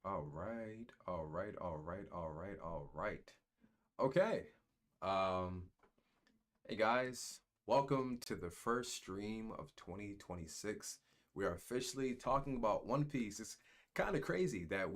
All right, all right, all right, all right, all right. Okay. Um, hey guys, welcome to the first stream of 2026. We are officially talking about One Piece. It's kind of crazy that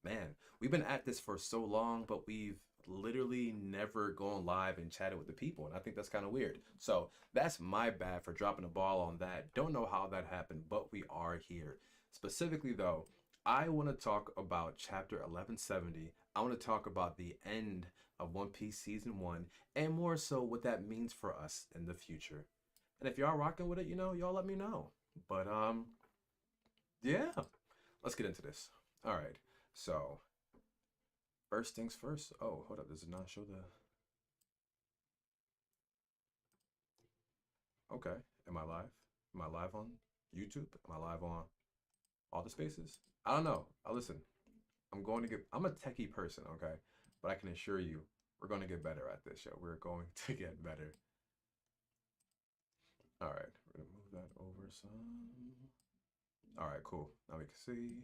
man, we've been at this for so long, but we've literally never gone live and chatted with the people, and I think that's kind of weird. So that's my bad for dropping the ball on that. Don't know how that happened, but we are here. Specifically, though, I want to talk about chapter 1170. I want to talk about the end of One Piece Season 1 and more so what that means for us in the future. And if y'all rocking with it, y'all let me know. But yeah, let's get into this. All right. So, first things first. Oh, hold up. Does it not show the Okay. Am I live? Am I live on YouTube? Am I live on all the spaces? I don't know. Listen, I'm a techie person, okay? But I can assure you, we're going to get better at this show. We're going to get better. All right, we're gonna move that over some. All right, cool. Now we can see.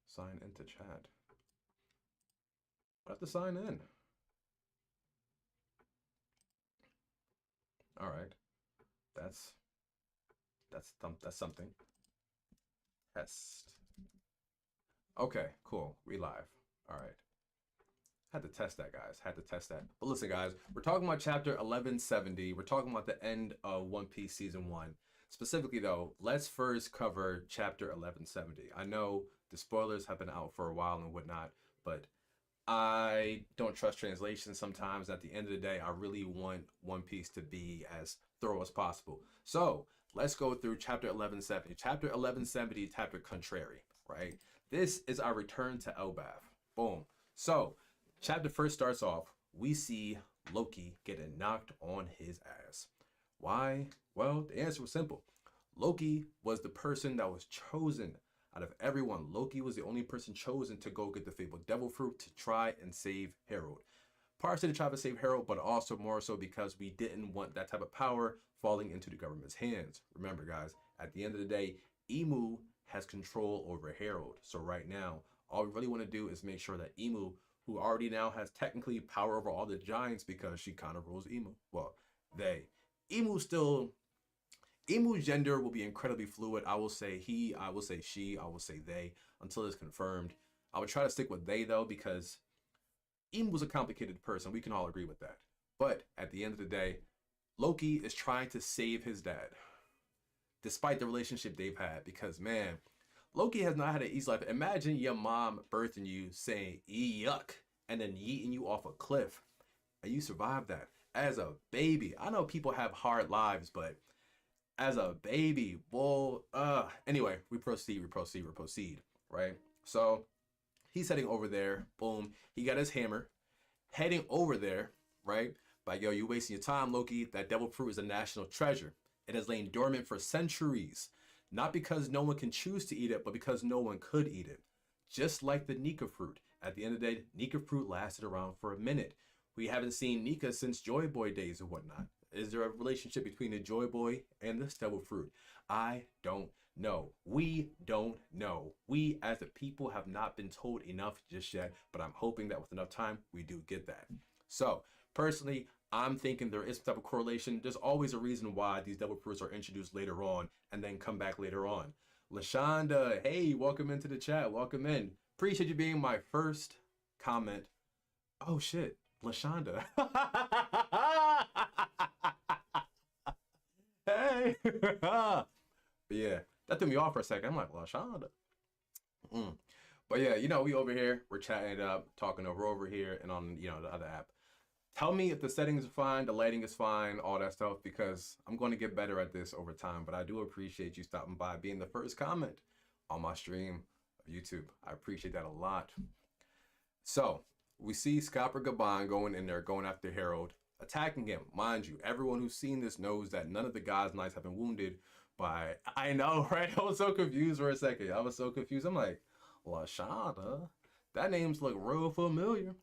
Sign into chat. I have to sign in. All right, that's that's something. Test. Okay, cool. We live. All right. Had to test that, guys. Had to test that. But listen, guys, we're talking about chapter 1170. We're talking about the end of One Piece season 1. Specifically, though, let's first cover chapter 1170. I know the spoilers have been out for a while and whatnot, but I don't trust translation sometimes. At the end of the day, I really want One Piece to be as thorough as possible. So let's go through chapter 1170. Chapter 1170, chapter contrary, right? This is our return to Elbaph. Boom. So, chapter first starts off. We see Loki getting knocked on his ass. Why? Well, the answer was simple. Loki was the person that was chosen out of everyone. Loki was the only person chosen to go get the fabled devil fruit to try and save Harold. Partially to try to save Harold, but also more so because we didn't want that type of power falling into the government's hands. Remember, guys, at the end of the day, Emu has control over Harold. So right now, all we really want to do is make sure that Emu, who already now has technically power over all the giants because she kind of rules Emu. Well, they. Emu still Emu's gender will be incredibly fluid. I will say he, I will say she, I will say they until it's confirmed. I would try to stick with they though because Emu was a complicated person. We can all agree with that. But at the end of the day, Loki is trying to save his dad, despite the relationship they've had. Because man, Loki has not had an easy life. Imagine your mom birthing you, saying "yuck," and then yeeting you off a cliff, and you survived that as a baby. I know people have hard lives, but as a baby, well, anyway, we proceed, right? So he's heading over there. Boom. He got his hammer, heading over there, right? Like, yo, you wasting your time, Loki. That devil fruit is a national treasure. It has lain dormant for centuries. Not because no one can choose to eat it, but because no one could eat it. Just like the Nika fruit. At the end of the day, Nika fruit lasted around for a minute. We haven't seen Nika since Joy Boy days and whatnot. Is there a relationship between the Joy Boy and the devil fruit? I don't know. We don't know. We as a people have not been told enough just yet, but I'm hoping that with enough time, we do get that. So, personally, I'm thinking there is some type of correlation. There's always a reason why these devil fruits are introduced later on and then come back later on. Lashonda, hey, welcome into the chat. Welcome in. Appreciate you being my first comment. Oh shit, Lashonda. Hey. But yeah, that threw me off for a second. I'm like, Lashonda. Mm. But yeah, we over here, we're chatting it up, talking over here and on, the other app. Tell me if the settings are fine, the lighting is fine, all that stuff, because I'm going to get better at this over time. But I do appreciate you stopping by, being the first comment on my stream of YouTube. I appreciate that a lot. So we see Scopper Gaban going in there, going after Harold, attacking him. Mind you, everyone who's seen this knows that none of the God's Knights have been wounded by. I know, right? I was so confused for a second. I was so confused. I'm like, Lashada? That name's look real familiar.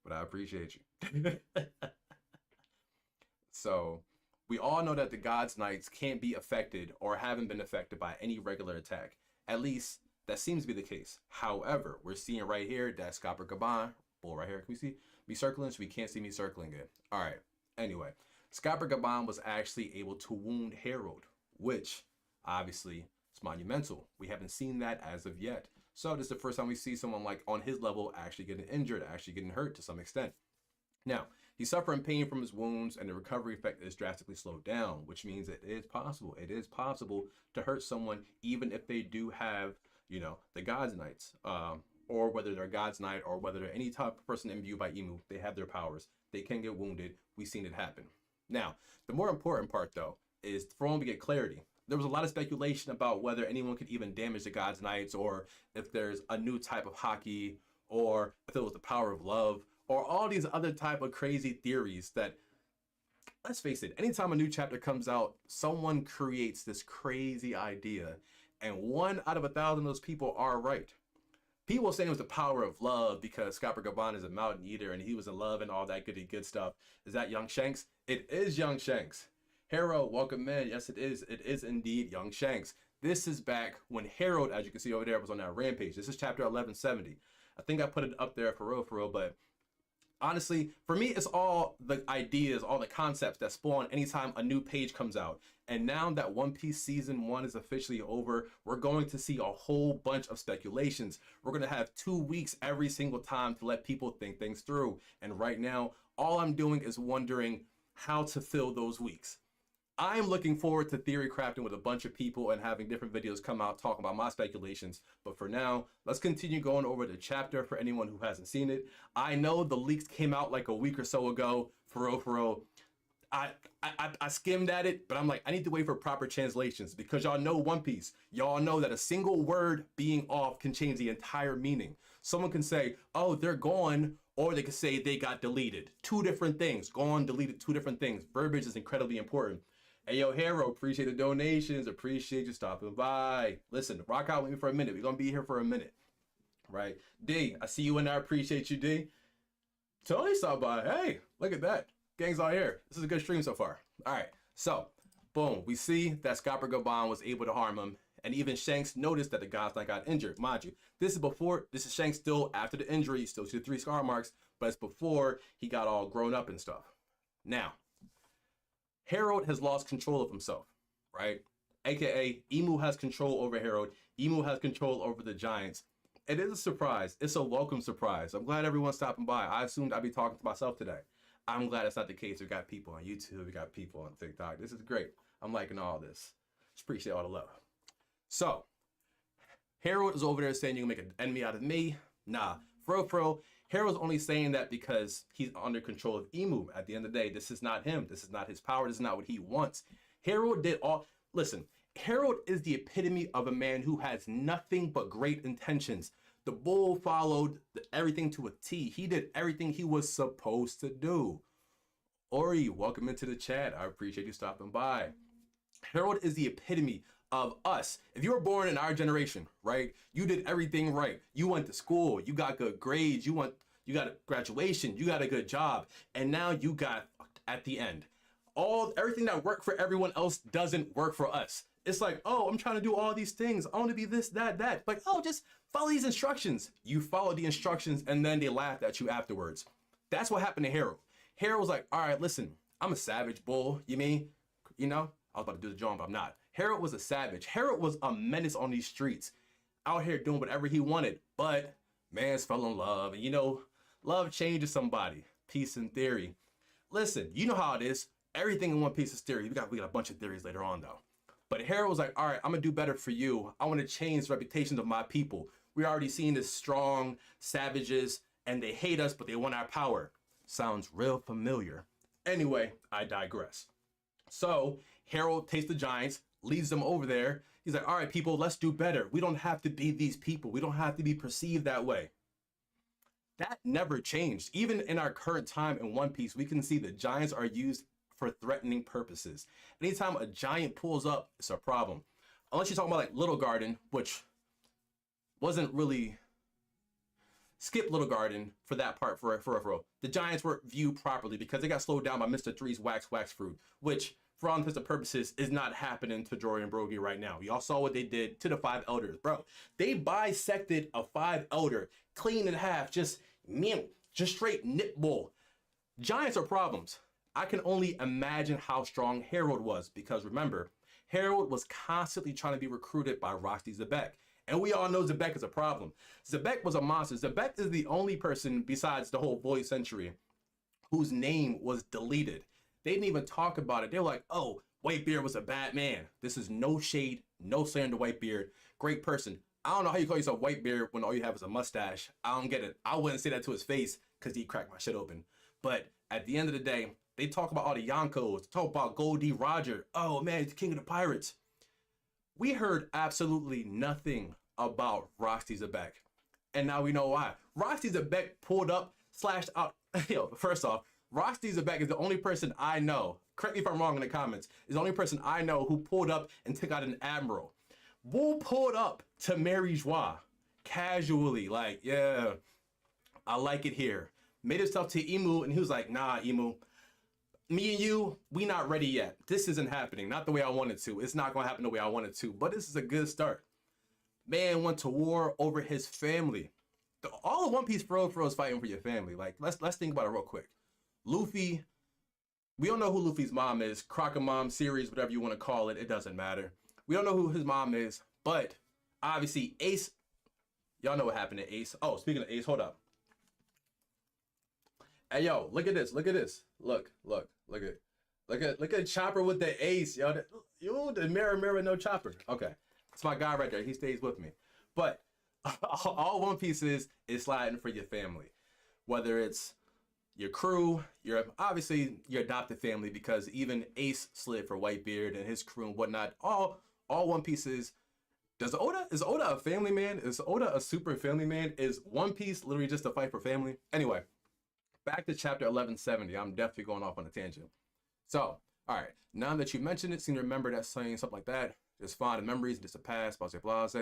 But I appreciate you. So we all know that the God's Knights can't be affected or haven't been affected by any regular attack. At least That seems to be the case. However, we're seeing right here that Scopper Gaban, bull right here. Can we see me circling? So we can't see me circling it. All right. Anyway, Scopper Gaban was actually able to wound Harold, which obviously is monumental. We haven't seen that as of yet. So this is the first time we see someone like on his level actually getting injured, actually getting hurt to some extent. Now, he's suffering pain from his wounds, and the recovery effect is drastically slowed down, which means it is possible. It is possible to hurt someone even if they do have, you know, the God's Knights, or whether they're God's Knight, or whether they're any type of person imbued by Emu, they have their powers. They can get wounded. We've seen it happen. Now, the more important part, though, is for when we get clarity. There was a lot of speculation about whether anyone could even damage the God's Knights, or if there's a new type of hockey, or if it was the power of love, or all these other type of crazy theories that, let's face it, anytime a new chapter comes out, someone creates this crazy idea, and 1 out of 1,000 of those people are right. People saying it was the power of love because Scopper Gaban is a mountain eater and he was in love and all that good stuff. Is that Young Shanks? It is Young Shanks. Harold, welcome in. Yes, it is. It is indeed Young Shanks. This is back when Harold, as you can see over there, was on that rampage. This is chapter 1170. I think I put it up there for real, but honestly, for me, it's all the ideas, all the concepts that spawn anytime a new page comes out. And now that One Piece season 1 is officially over, we're going to see a whole bunch of speculations. We're going to have 2 weeks every single time to let people think things through. And right now, all I'm doing is wondering how to fill those weeks. I'm looking forward to theory crafting with a bunch of people and having different videos come out talking about my speculations. But for now, let's continue going over the chapter for anyone who hasn't seen it. I know the leaks came out like a week or so ago. For real. I skimmed at it, but I'm like, I need to wait for proper translations because y'all know One Piece. Y'all know that a single word being off can change the entire meaning. Someone can say, oh, they're gone, or they could say they got deleted. 2 different things. Gone, deleted, 2 different things. Verbiage is incredibly important. Hey, yo, Hero, appreciate the donations. Appreciate you stopping by. Listen, rock out with me for a minute. We're going to be here for a minute, right? D, I see you in there. I appreciate you, D. Tony stopped by. Hey, look at that. Gang's all here. This is a good stream so far. All right, so, boom. We see that Scopper Gaban was able to harm him, and even Shanks noticed that the God's Knight got injured. Mind you, this is Shanks still after the injury. You still see the 3 scar marks, but it's before he got all grown up and stuff. Now, Harold has lost control of himself, right? AKA, Emu has control over Harold. Emu has control over the Giants. It is a surprise. It's a welcome surprise. I'm glad everyone's stopping by. I assumed I'd be talking to myself today. I'm glad it's not the case. We got people on YouTube. We got people on TikTok. This is great. I'm liking all this. Just appreciate all the love. So, Harold is over there saying you can make an enemy out of me. Nah, for real, Harold's only saying that because he's under control of Emu. At the end of the day, this is not him. This is not his power. This is not what he wants. Harold did all... Listen, Harold is the epitome of a man who has nothing but great intentions. The bull followed everything to a T. He did everything he was supposed to do. Ori, welcome into the chat. I appreciate you stopping by. Harold is the epitome of us. If you were born in our generation, right? You did everything right. You went to school. You got good grades. You got a graduation. You got a good job. And now you got at the end. Everything that worked for everyone else doesn't work for us. It's like, oh, I'm trying to do all these things. I want to be this, that. Like, oh, just follow these instructions. You follow the instructions and then they laughed at you afterwards. That's what happened to Harold. Harold was like, all right, listen, I'm a savage bull. You mean, you know, I was about to do the jump, but I'm not. Harold was a savage. Harold was a menace on these streets, out here doing whatever he wanted. But man's fell in love, and you know, love changes somebody. Peace in theory. Listen, you know how it is. Everything in One Piece is theory. We got a bunch of theories later on though. But Harold was like, all right, I'm gonna do better for you. I want to change the reputation of my people. We already seen this strong savages, and they hate us, but they want our power. Sounds real familiar. Anyway, I digress. So Harold takes the Giants, leads them over there. He's like, all right, people, let's do better. We don't have to be these people. We don't have to be perceived that way. That never changed. Even in our current time in One Piece, we can see the Giants are used for threatening purposes. Anytime a giant pulls up, it's a problem. Unless you're talking about like Little Garden, which wasn't really... Skip Little Garden for that part for real. The Giants weren't viewed properly because they got slowed down by Mr. Three's wax fruit, which for all intents and purposes, is not happening to Jory and Brogy right now. Y'all saw what they did to the 5 elders, bro. They bisected a 5 elder, clean in half, just straight nipple. Giants are problems. I can only imagine how strong Harold was, because remember, Harold was constantly trying to be recruited by Roxy Zebek. And we all know Zebek is a problem. Zebek was a monster. Zebek is the only person besides the whole Void Century whose name was deleted. They didn't even talk about it. They were like, oh, Whitebeard was a bad man. This is no shade, no slander to Whitebeard. Great person. I don't know how you call yourself Whitebeard when all you have is a mustache. I don't get it. I wouldn't say that to his face because he cracked my shit open. But at the end of the day, they talk about all the Yonkos, talk about Goldie Roger. Oh man, he's the king of the pirates. We heard absolutely nothing about Roxy Zebek. And now we know why. Roxy Zebek pulled up, slashed out. Yo, first off, Roxy Zebek is the only person I know, correct me if I'm wrong in the comments, is the only person I know who pulled up and took out an admiral. Bull pulled up to Mary Joie casually, like, yeah, I like it here. Made himself to Emu, and he was like, nah, Emu, me and you, we not ready yet. This isn't happening, not the way I wanted to. It's not gonna happen the way I wanted to, but this is a good start. Man went to war over his family. All of One Piece for real is fighting for your family. Like, let's think about it real quick. Luffy, we don't know who Luffy's mom is. Crocomom series, whatever you want to call it, it doesn't matter. We don't know who his mom is, but obviously Ace, y'all know what happened to Ace. Oh, speaking of Ace, hold up. Hey yo, look at this, look at this. Look at Chopper with the Ace, yo. You the mirror, no Chopper. Okay, it's my guy right there. He stays with me. But all One Piece is sliding for your family, whether it's your crew, obviously your adopted family, because even Ace slid for Whitebeard and his crew and whatnot. All One Piece is Oda a family man? Is Oda a super family man? Is One Piece literally just a fight for family? Anyway, back to chapter 1170. I'm definitely going off on a tangent. So, all right, now that you mentioned it, seem to remember that saying something like that. Just fond memories, just a past, blase.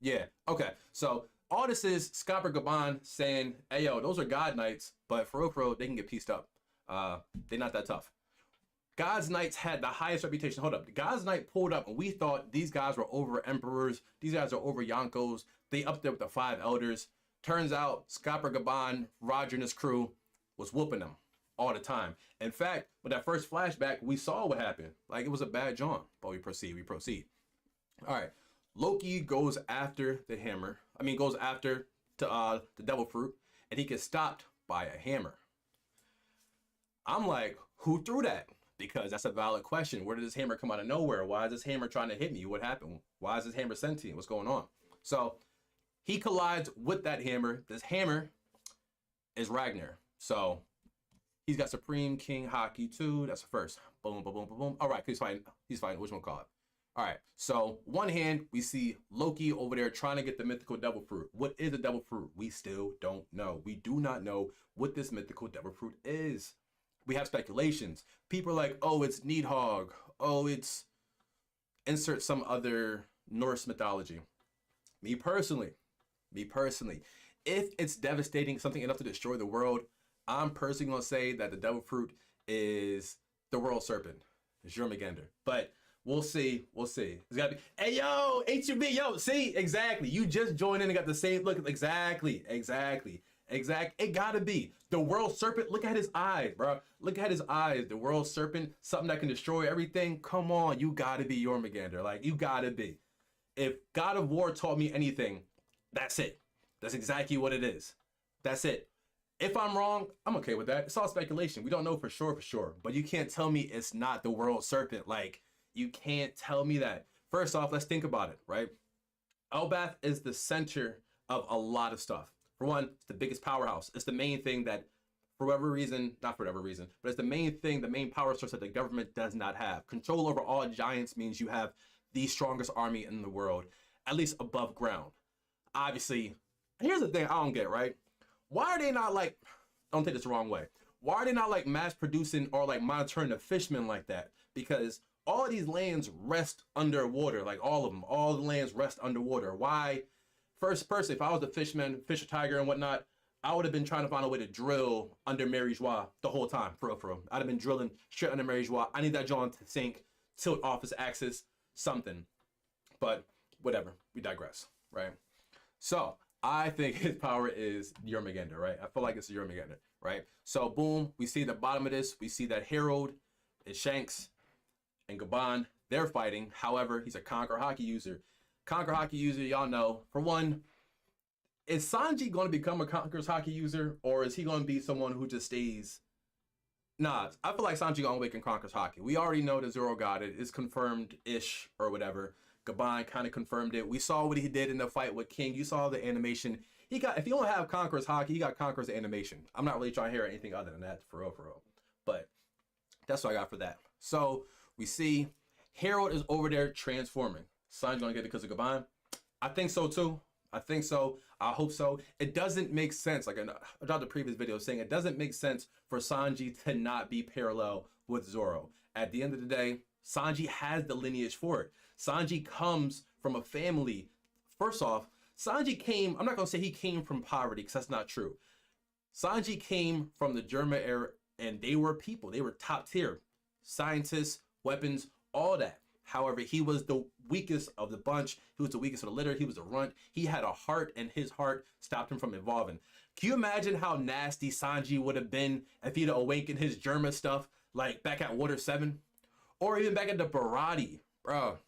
Yeah, okay. So all this is Scopper Gaban saying, hey yo, those are God Knights, but for real, they can get pieced up. They're not that tough. God's Knights had the highest reputation. Hold up. The God's Knight pulled up and we thought these guys were over Emperors. These guys are over Yonkos. They up there with the 5 elders. Turns out Scopper Gaban, Roger and his crew was whooping them all the time. In fact, with that first flashback, we saw what happened. Like, it was a bad jaunt. But we proceed. All right. Loki goes after the hammer. Goes after the devil fruit, and he gets stopped by a hammer. I'm like, who threw that? Because that's a valid question. Where did this hammer come out of nowhere? Why is this hammer trying to hit me? What happened? Why is this hammer sentient? What's going on? So he collides with that hammer. This hammer is Ragnar. So he's got Supreme King Haki too. That's the first. Boom, boom, boom, boom, boom. All right, he's fighting. Which one call it? All right, so one hand, we see Loki over there trying to get the mythical devil fruit. What is a devil fruit? We still don't know. We do not know what this mythical devil fruit is. We have speculations. People are like, oh, it's Nidhogg. Oh, it's insert some other Norse mythology. Me personally, if it's devastating, something enough to destroy the world, I'm personally going to say that the devil fruit is the world serpent, Jormungandr. But we'll see. It's gotta be. Hey yo, HUB, yo. See, exactly. You just joined in and got the same look. Exactly. It gotta be the world serpent. Look at his eyes, bro. Look at his eyes. The world serpent, something that can destroy everything. Come on, you gotta be Jormungandr. Like, you gotta be. If God of War taught me anything, that's it. That's exactly what it is. That's it. If I'm wrong, I'm okay with that. It's all speculation. We don't know for sure. But you can't tell me it's not the world serpent. Like, you can't tell me that. First off, let's think about it, right? Elbaph is the center of a lot of stuff. For one, it's the biggest powerhouse. It's the main thing that, for whatever reason, not for whatever reason, but it's the main thing, the main power source that the government does not have. Control over all giants means you have the strongest army in the world, at least above ground. Obviously, here's the thing I don't get, right? Why are they not like, don't take this the wrong way, why are they not like mass producing or like monitoring the fishmen like that? Because all of these lands rest underwater, like all of them. All the lands rest underwater. Why? First person, if I was a fisherman, fish a tiger and whatnot, I would have been trying to find a way to drill under Mary Joie the whole time, for real, for real. I'd have been drilling straight under Mary Joie. I need that John to sink, tilt off his axis, something. But whatever, we digress, right? So I think his power is Jormungandr, right? I feel like it's Jormungandr, right? So boom, we see the bottom of this. We see that Harold and Shanks and Gaban, they're fighting. However, he's a Conquer Hockey user. Conquer Hockey user, y'all know, for one, is Sanji going to become a Conqueror's Hockey user, or is he going to be someone who just stays? Nah, I feel like Sanji going to awaken Conqueror's Hockey. We already know that Zoro got it. It's confirmed-ish or whatever. Gaban kind of confirmed it. We saw what he did in the fight with King. You saw the animation. He got, if you don't have Conqueror's Hockey, he got Conqueror's animation. I'm not really trying to hear anything other than that, for real, for real. But that's what I got for that. So we see Harold is over there transforming. Sanji's going to get it because of Gaban. I think so too. I think so. I hope so. It doesn't make sense. Like I dropped the previous video saying it doesn't make sense for Sanji to not be parallel with Zoro. At the end of the day, Sanji has the lineage for it. Sanji comes from a family. First off, Sanji came, I'm not going to say he came from poverty because that's not true. Sanji came from the German era and they were people. They were top tier. Scientists, weapons, all that. However, he was the weakest of the bunch. He was the weakest of the litter. He was a runt. He had a heart, and his heart stopped him from evolving. Can you imagine how nasty Sanji would have been if he'd awakened his German stuff, like back at Water 7? Or even back at the Barati? Bro,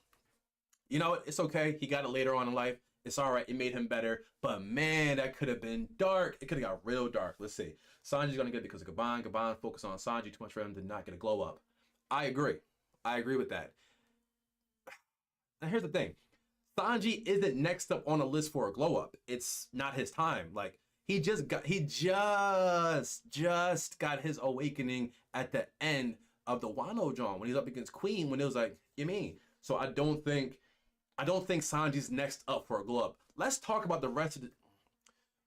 you know what? It's okay. He got it later on in life. It's all right. It made him better. But man, that could have been dark. It could have got real dark. Let's see. Sanji's going to get it because of Gaban. Gaban focused on Sanji too much for him to not get a glow up. I agree. I agree with that. Now here's the thing. Sanji isn't next up on a list for a glow up. It's not his time. Like he just got his awakening at the end of the Wano John when he's up against Queen when it was like, you mean? So I don't think Sanji's next up for a glow up. Let's talk about the rest of the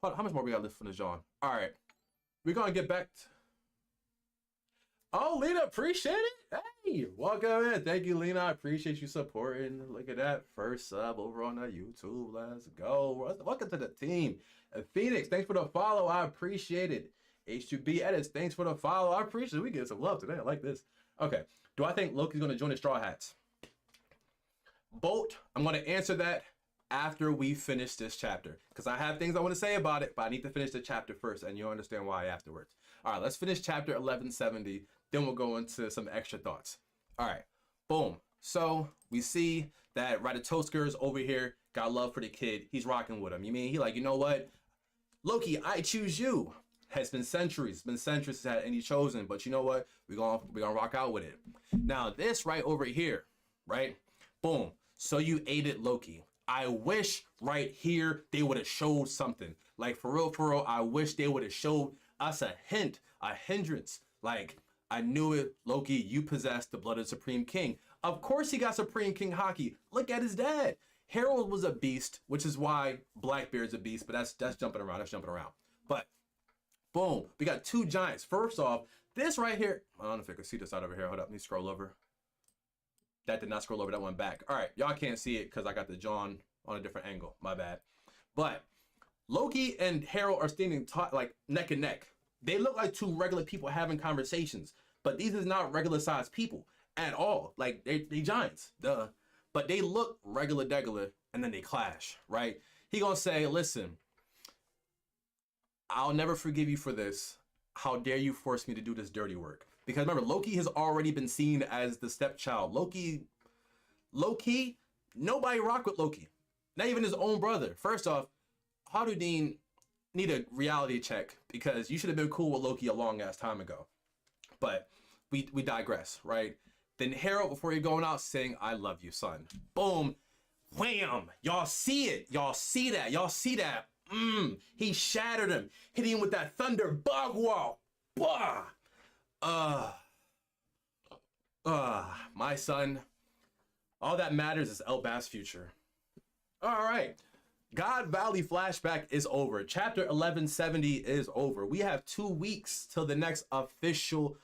how much more we got left from the John? All right. We're gonna get back to oh, Lena, appreciate it. Hey, welcome in. Thank you, Lena. I appreciate you supporting. Look at that. First sub over on the YouTube. Let's go. Welcome to the team. Phoenix, thanks for the follow. I appreciate it. H2B Edits, thanks for the follow. I appreciate it. We get some love today. I like this. Okay. Do I think Loki's going to join the Straw Hats? Bolt, I'm going to answer that after we finish this chapter. Because I have things I want to say about it, but I need to finish the chapter first, and you'll understand why afterwards. All right, let's finish chapter 1170. Then we'll go into some extra thoughts. All right, boom. So we see that Ratatosker is over here, got love for the kid. He's rocking with him. You mean he like, you know what? Loki, I choose you. It's been centuries since had any chosen, but you know what? We're gonna rock out with it. Now this right over here, right? Boom. So you aided Loki. I wish right here they would have showed something. Like for real, I wish they would have showed us a hint, a hindrance. Like, I knew it, Loki, you possess the blood of the Supreme King. Of course he got Supreme King Hockey. Look at his dad. Harold was a beast, which is why Blackbeard's a beast, but that's jumping around, But, boom, we got two giants. First off, this right here, I don't know if I can see this out over here. Hold up, let me scroll over. That did not scroll over, that went back. All right, y'all can't see it because I got the John on a different angle, my bad. But Loki and Harold are standing like neck and neck. They look like two regular people having conversations, but these is not regular sized people at all. Like they giants, duh. But they look regular degular, and then they clash, right? He gonna say, listen, I'll never forgive you for this. How dare you force me to do this dirty work? Because remember, Loki has already been seen as the stepchild. Loki, nobody rock with Loki. Not even his own brother. First off, Harudin need a reality check because you should have been cool with Loki a long ass time ago. But we digress, right? Then Harold, before you're going out, saying, I love you, son. Boom. Wham. Y'all see it. Y'all see that. Y'all see that. He shattered him. Hitting him with that thunder bug wall. Bah. My son. All that matters is Elbaph's future. All right. God Valley flashback is over. Chapter 1170 is over. We have 2 weeks till the next official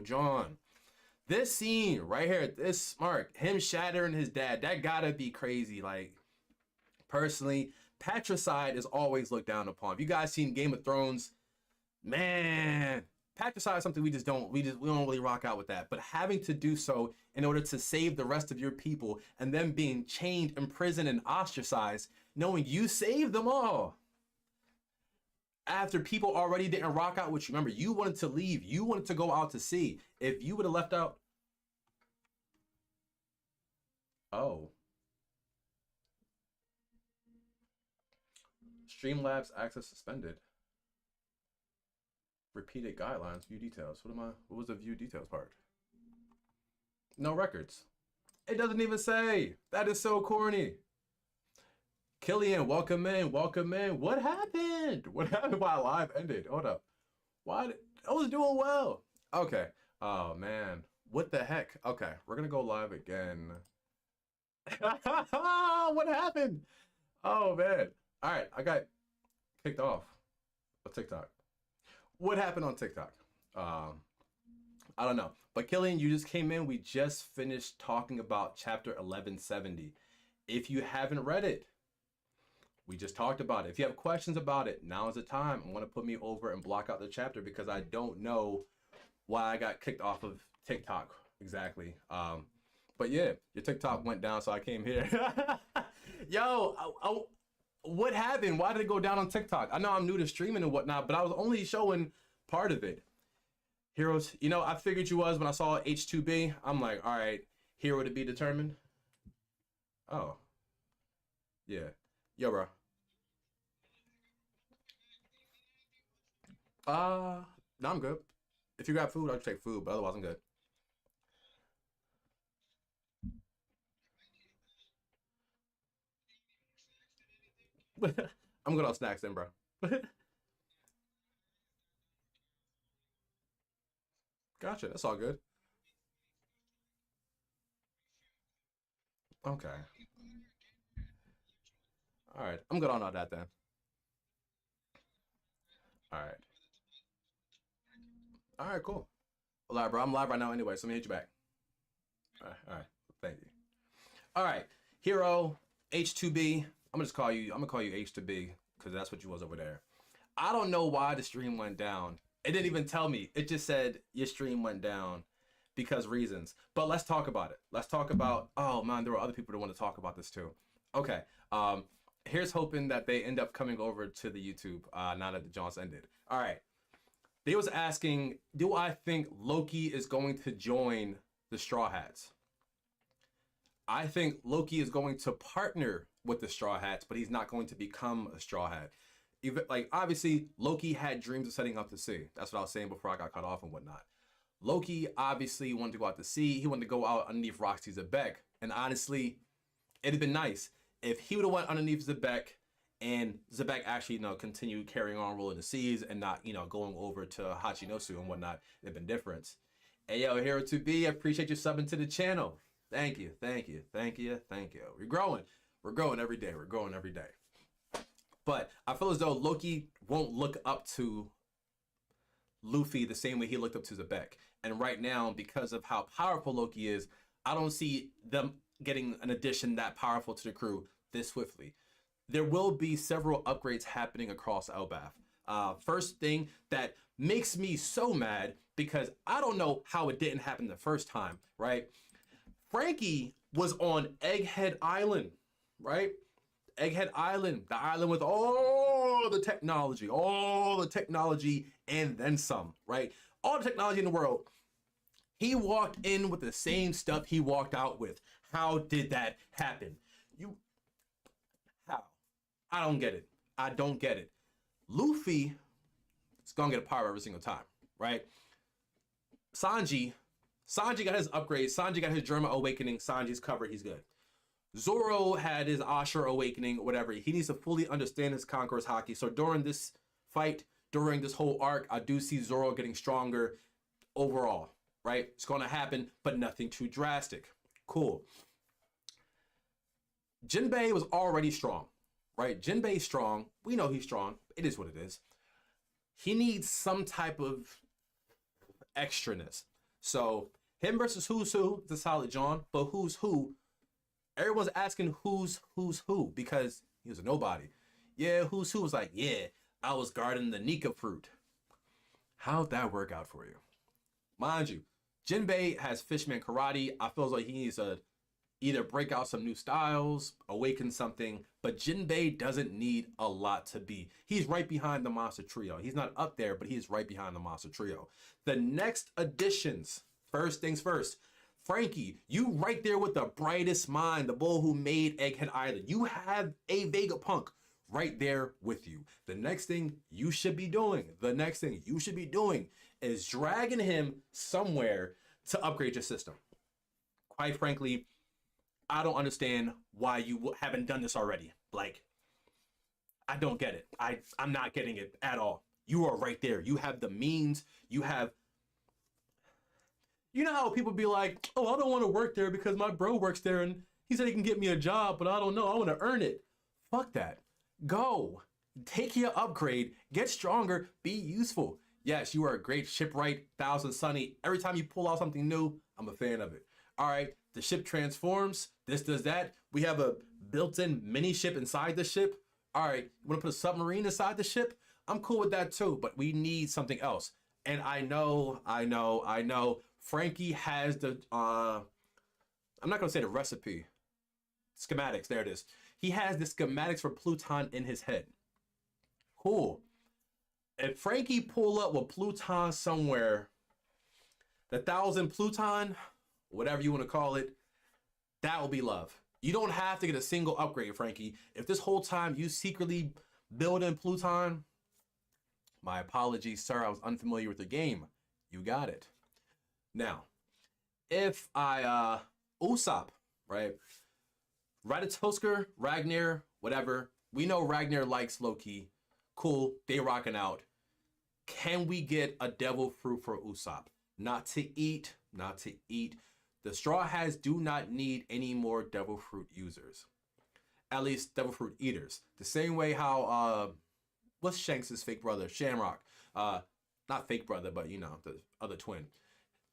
John. This scene right here, this mark, him shattering his dad, that gotta be crazy. Like, personally, patricide is always looked down upon. If you guys seen Game of Thrones, man, patricide is something we don't really rock out with that. But having to do so in order to save the rest of your people and them being chained, imprisoned, and ostracized, knowing you saved them all after people already didn't rock out with you. Remember, you wanted to leave. You wanted to go out to sea. If you would have left out, oh. Streamlabs access suspended. Repeated guidelines, view details. What was the view details part? No records. It doesn't even say. That is so corny. Killian, welcome in, welcome in. What happened? What happened while live ended? Hold up. Why? I was doing well. Okay. Oh man. What the heck? Okay, we're gonna go live again. What happened? Oh man. All right, I got kicked off of TikTok. What happened on TikTok? I don't know. But Killian, you just came in. We just finished talking about chapter 1170. If you haven't read it, we just talked about it. If you have questions about it, now is the time. I want to put me over and block out the chapter because I don't know why I got kicked off of TikTok exactly. But yeah, your TikTok went down, so I came here. Yo, what happened? Why did it go down on TikTok? I know I'm new to streaming and whatnot, but I was only showing part of it. Heroes, you know, I figured you was when I saw H2B. I'm like, all right, hero to be determined. Oh, yeah. Yo, bro. No, I'm good. If you got food, I'll take food, but otherwise I'm good. I'm good on snacks then, bro. Gotcha. That's all good. Okay. All right. I'm good on all that then. All right. All right, cool. All right, bro. I'm live right now anyway, so let me hit you back. All right. All right. Thank you. All right. Hero H2B. I'm gonna call you H2B because that's what you was over there. I don't know why the stream went down. It didn't even tell me. It just said your stream went down because reasons. But let's talk about it. Let's talk about, oh man, there were other people that want to talk about this too. Okay. Here's hoping that they end up coming over to the YouTube now that the Jaunts ended. All right. They was asking, do I think Loki is going to join the Straw Hats? I think Loki is going to partner with the Straw Hats, but he's not going to become a Straw Hat. Even, like, obviously, Loki had dreams of setting out to sea. That's what I was saying before I got cut off and whatnot. Loki obviously wanted to go out to sea. He wanted to go out underneath Roxy Zebek. And honestly, it'd have been nice if he would have went underneath Zebek and Zebek actually, continued carrying on ruling the seas and not, going over to Hachinosu and whatnot. It'd been different. Hey, yo, Hero 2B, I appreciate you subbing to the channel. Thank you, thank you, thank you, thank you. We're growing. We're growing every day. We're growing every day. But I feel as though Loki won't look up to Luffy the same way he looked up to Zebek. And right now, because of how powerful Loki is, I don't see them getting an addition that powerful to the crew this swiftly. There will be several upgrades happening across Elbaph. First thing that makes me so mad, because I don't know how it didn't happen the first time, right? Frankie was on Egghead Island, right? Egghead Island, the island with all the technology and then some, right? All the technology in the world. He walked in with the same stuff he walked out with. How did that happen? How? I don't get it. I don't get it. Luffy is gonna get a power every single time, right? Sanji got his upgrade. Sanji got his Germa awakening. Sanji's covered. He's good. Zoro had his Ashura awakening, whatever. He needs to fully understand his Conqueror's Haki. So during this fight, during this whole arc, I do see Zoro getting stronger overall, right? It's going to happen, but nothing too drastic. Cool. Jinbei was already strong, right? Jinbei's strong. We know he's strong. It is what it is. He needs some type of extraness. So him versus who's who, it's a solid John, but who's who? Everyone's asking who's who because he was a nobody. Yeah, who's who was like, yeah, I was guarding the Nika fruit. How'd that work out for you? Mind you, Jinbei has Fishman Karate. I feel like he needs to either break out some new styles, awaken something, but Jinbei doesn't need a lot to be. He's right behind the Monster Trio. He's not up there, but he's right behind the Monster Trio. The next additions, first things first, Frankie, you right there with the brightest mind, the bull who made Egghead Island. You have a Vegapunk right there with you. The next thing you should be doing, is dragging him somewhere to upgrade your system. Quite frankly, I don't understand why you haven't done this already. Like, I don't get it. I'm not getting it at all. You are right there. You have the means. You have... You know how people be like, oh, I don't want to work there because my bro works there and he said he can get me a job, but I don't know. I want to earn it. Fuck that. Go. Take your upgrade. Get stronger. Be useful. Yes, you are a great shipwright, Thousand Sunny. Every time you pull out something new, I'm a fan of it. All right, the ship transforms. This does that. We have a built-in mini ship inside the ship. All right, you want to put a submarine inside the ship? I'm cool with that too, but we need something else. And I know. Frankie has the, I'm not going to say the recipe. Schematics, there it is. He has the schematics for Pluton in his head. Cool. If Frankie pull up with Pluton somewhere, the 1000 Pluton, whatever you want to call it, that will be love. You don't have to get a single upgrade, Frankie. If this whole time you secretly building Pluton, my apologies, sir. I was unfamiliar with the game. You got it. Now, if I, Usopp, right? Ratatoskr, Ragnar, whatever. We know Ragnar likes Loki. Cool, they rocking out. Can we get a devil fruit for Usopp? Not to eat. The Straw Hats do not need any more devil fruit users. At least devil fruit eaters. The same way how, what's Shanks' fake brother? Shamrock. Not fake brother, but you know, the other twin.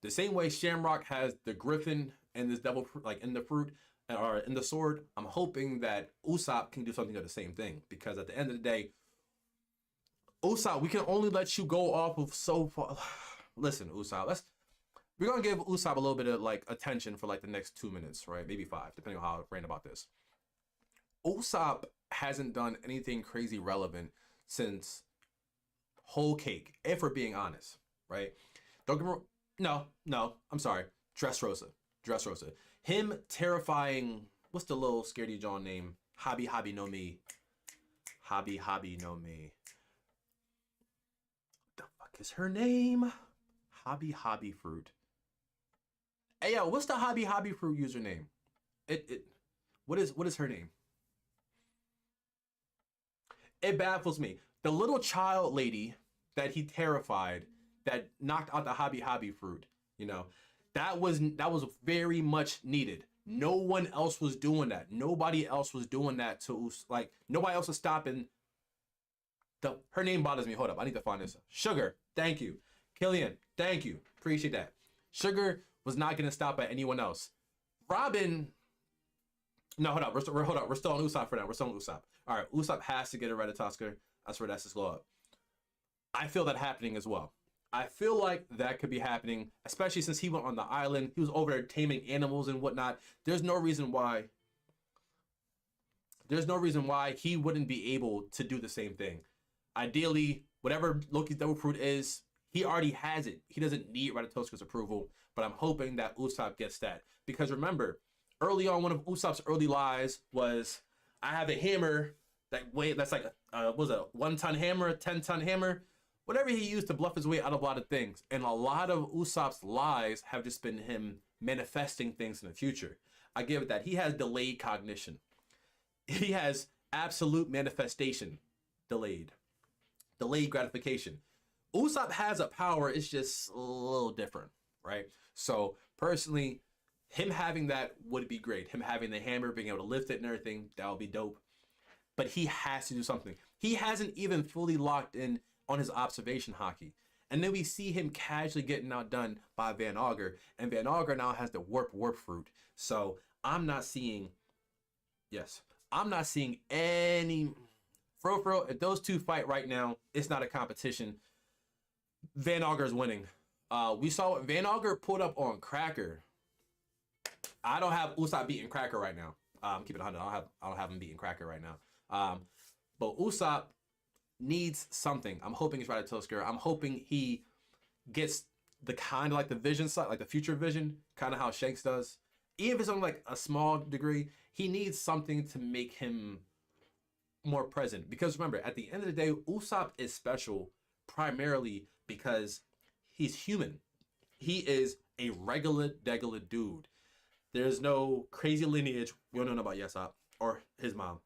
The same way Shamrock has the griffin and this devil fruit, like in the fruit, or in the sword, I'm hoping that Usopp can do something of the same thing. Because at the end of the day, Usopp, we can only let you go off of so far. Listen, Usopp, we're gonna give Usopp a little bit of like attention for like the next 2 minutes, right? Maybe 5, depending on how I ran about this. Usopp hasn't done anything crazy relevant since Whole Cake, if we're being honest, right? Don't get me wrong. No, I'm sorry. Dressrosa. Him terrifying, what's the little scaredy John name? Hobby no me. Hobby no me. The fuck is her name? Hobby fruit. Hey yo, what's the Hobby fruit username? What is her name? It baffles me. The little child lady that he terrified, that knocked out the Hobby fruit, you know, that was very much needed. No one else was doing that. Nobody else was doing that to, like, nobody else was stopping. Her name bothers me. Hold up, I need to find this. Sugar, thank you. Killian, thank you. Appreciate that. Sugar was not gonna stop at anyone else. Robin, no, hold up. We're still on Usopp for now. We're still on Usopp. All right, Usopp has to get a Ratatoskr. That's where that's his glow up. I feel that happening as well. I feel like that could be happening, especially since he went on the island. He was over there taming animals and whatnot. There's no reason why he wouldn't be able to do the same thing. Ideally, whatever Loki's devil fruit is, he already has it. He doesn't need Ratatoskr's approval, but I'm hoping that Usopp gets that. Because remember, early on, one of Usopp's early lies was, I have a hammer that's like a 1-ton hammer, a 10-ton hammer, whatever he used to bluff his way out of a lot of things. And a lot of Usopp's lies have just been him manifesting things in the future. I give it that. He has delayed cognition. He has absolute manifestation. Delayed gratification. Usopp has a power, it's just a little different, right? So personally, him having that would be great. Him having the hammer, being able to lift it and everything, that would be dope. But he has to do something. He hasn't even fully locked in on his observation hockey. And then we see him casually getting outdone by Van Augur. And Van Augur now has the warp fruit. So I'm not seeing any... For real, if those two fight right now, it's not a competition. Van Auger's winning. We saw what Van Auger pulled up on Cracker. I don't have Usopp beating Cracker right now. Keep it 100. I don't have him beating Cracker right now. But Usopp needs something. I'm hoping he's right at Tusker. I'm hoping he gets the kind of like the vision side, like the future vision, kind of how Shanks does. Even if it's on like a small degree, he needs something to make him more present. Because remember, at the end of the day, Usopp is special primarily because he's human. He is a regular dude. There's no crazy lineage. We don't know about Yesop or his mom.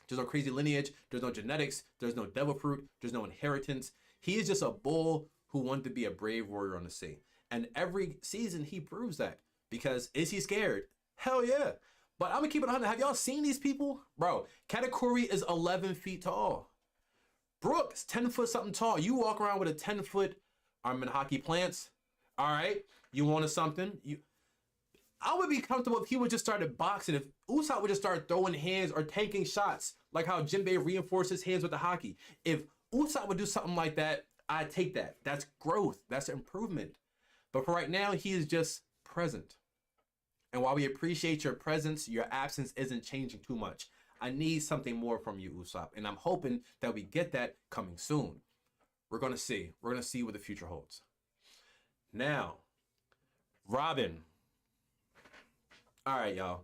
There's no crazy lineage. There's no genetics. There's no devil fruit. There's no inheritance. He is just a bull who wanted to be a brave warrior on the sea. And every season he proves that. Because is he scared? Hell yeah. But I'm gonna keep it 100. Have y'all seen these people? Bro, Katakuri is 11 feet tall. Brook's 10 foot something tall. You walk around with a 10-foot arm in hockey plants. All right. You wanted something? I would be comfortable if he would just started boxing. If Usopp would just start throwing hands or taking shots, like how Jinbei reinforced his hands with the hockey. If Usopp would do something like that, I'd take that. That's growth. That's improvement. But for right now, he is just present. And while we appreciate your presence, your absence isn't changing too much. I need something more from you, Usopp. And I'm hoping that we get that coming soon. We're going to see. We're going to see what the future holds. Now, Robin. All right, y'all.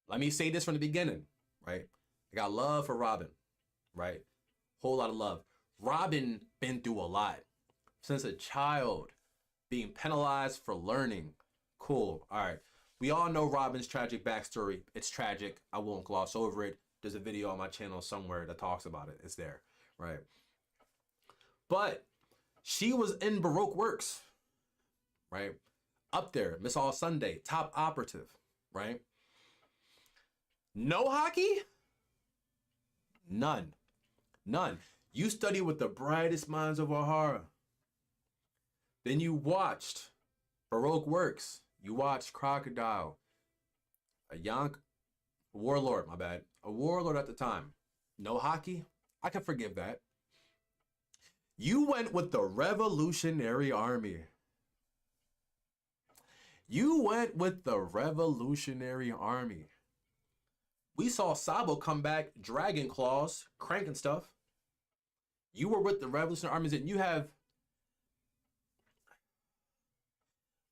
Let me say this from the beginning, right? I got love for Robin, right? Whole lot of love. Robin been through a lot. Since a child, being penalized for learning. Cool. All right. We all know Robin's tragic backstory. It's tragic. I won't gloss over it. There's a video on my channel somewhere that talks about it. It's there, right? But she was in Baroque Works, right? Up there, Miss All Sunday, top operative, right? No hockey? None. None. You study with the brightest minds of O'Hara. Then you watched Baroque Works. You watched Crocodile. A warlord, my bad. A warlord at the time. No hockey? I can forgive that. You went with the Revolutionary Army. You went with the Revolutionary Army. We saw Sabo come back, dragon claws, cranking stuff. You were with the Revolutionary Armies and you have...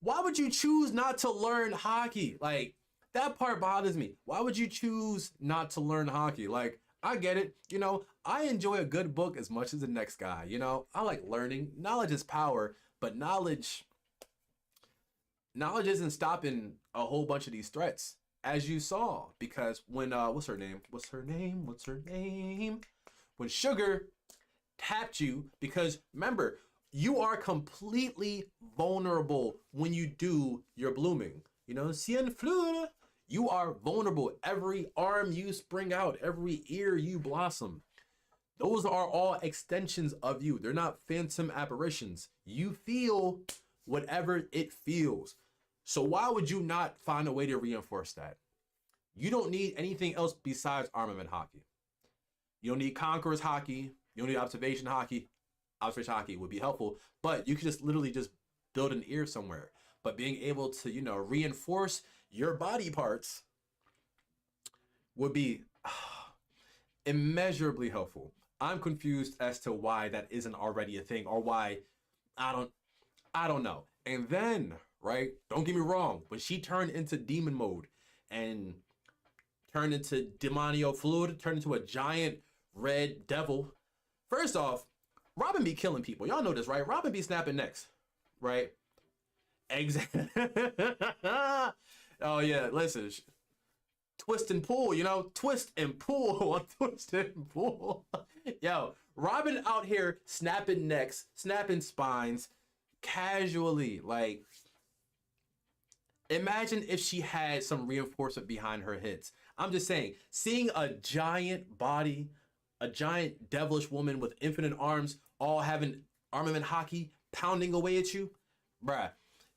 Why would you choose not to learn hockey? Like, that part bothers me. Why would you choose not to learn hockey? Like, I get it. You know, I enjoy a good book as much as the next guy. You know, I like learning. Knowledge is power, but knowledge isn't stopping a whole bunch of these threats, as you saw. Because when, what's her name? When Sugar tapped you, because remember, you are completely vulnerable when you do your blooming. You know, Cien Fleur, you are vulnerable. Every arm you spring out, every ear you blossom. Those are all extensions of you. They're not phantom apparitions. You feel whatever it feels. So why would you not find a way to reinforce that? You don't need anything else besides armament hockey. You don't need conquerors hockey. You don't need observation hockey. Observation hockey would be helpful, but you could just literally just build an ear somewhere. But being able to, you know, reinforce your body parts would be immeasurably helpful. I'm confused as to why that isn't already a thing, or why I don't know. And then, right, don't get me wrong, when she turned into demon mode and turned into Demonio Fluid, turned into a giant red devil, first off, Robin be killing people. Y'all know this, right? Robin be snapping necks, right? Exactly. Oh yeah, listen. Twist and pull, you know? Twist and pull. Twist and pull. Yo, Robin out here snapping necks, snapping spines, casually. Like, imagine if she had some reinforcement behind her hits. I'm just saying, seeing a giant body, a giant devilish woman with infinite arms, all having armament hockey pounding away at you, bruh,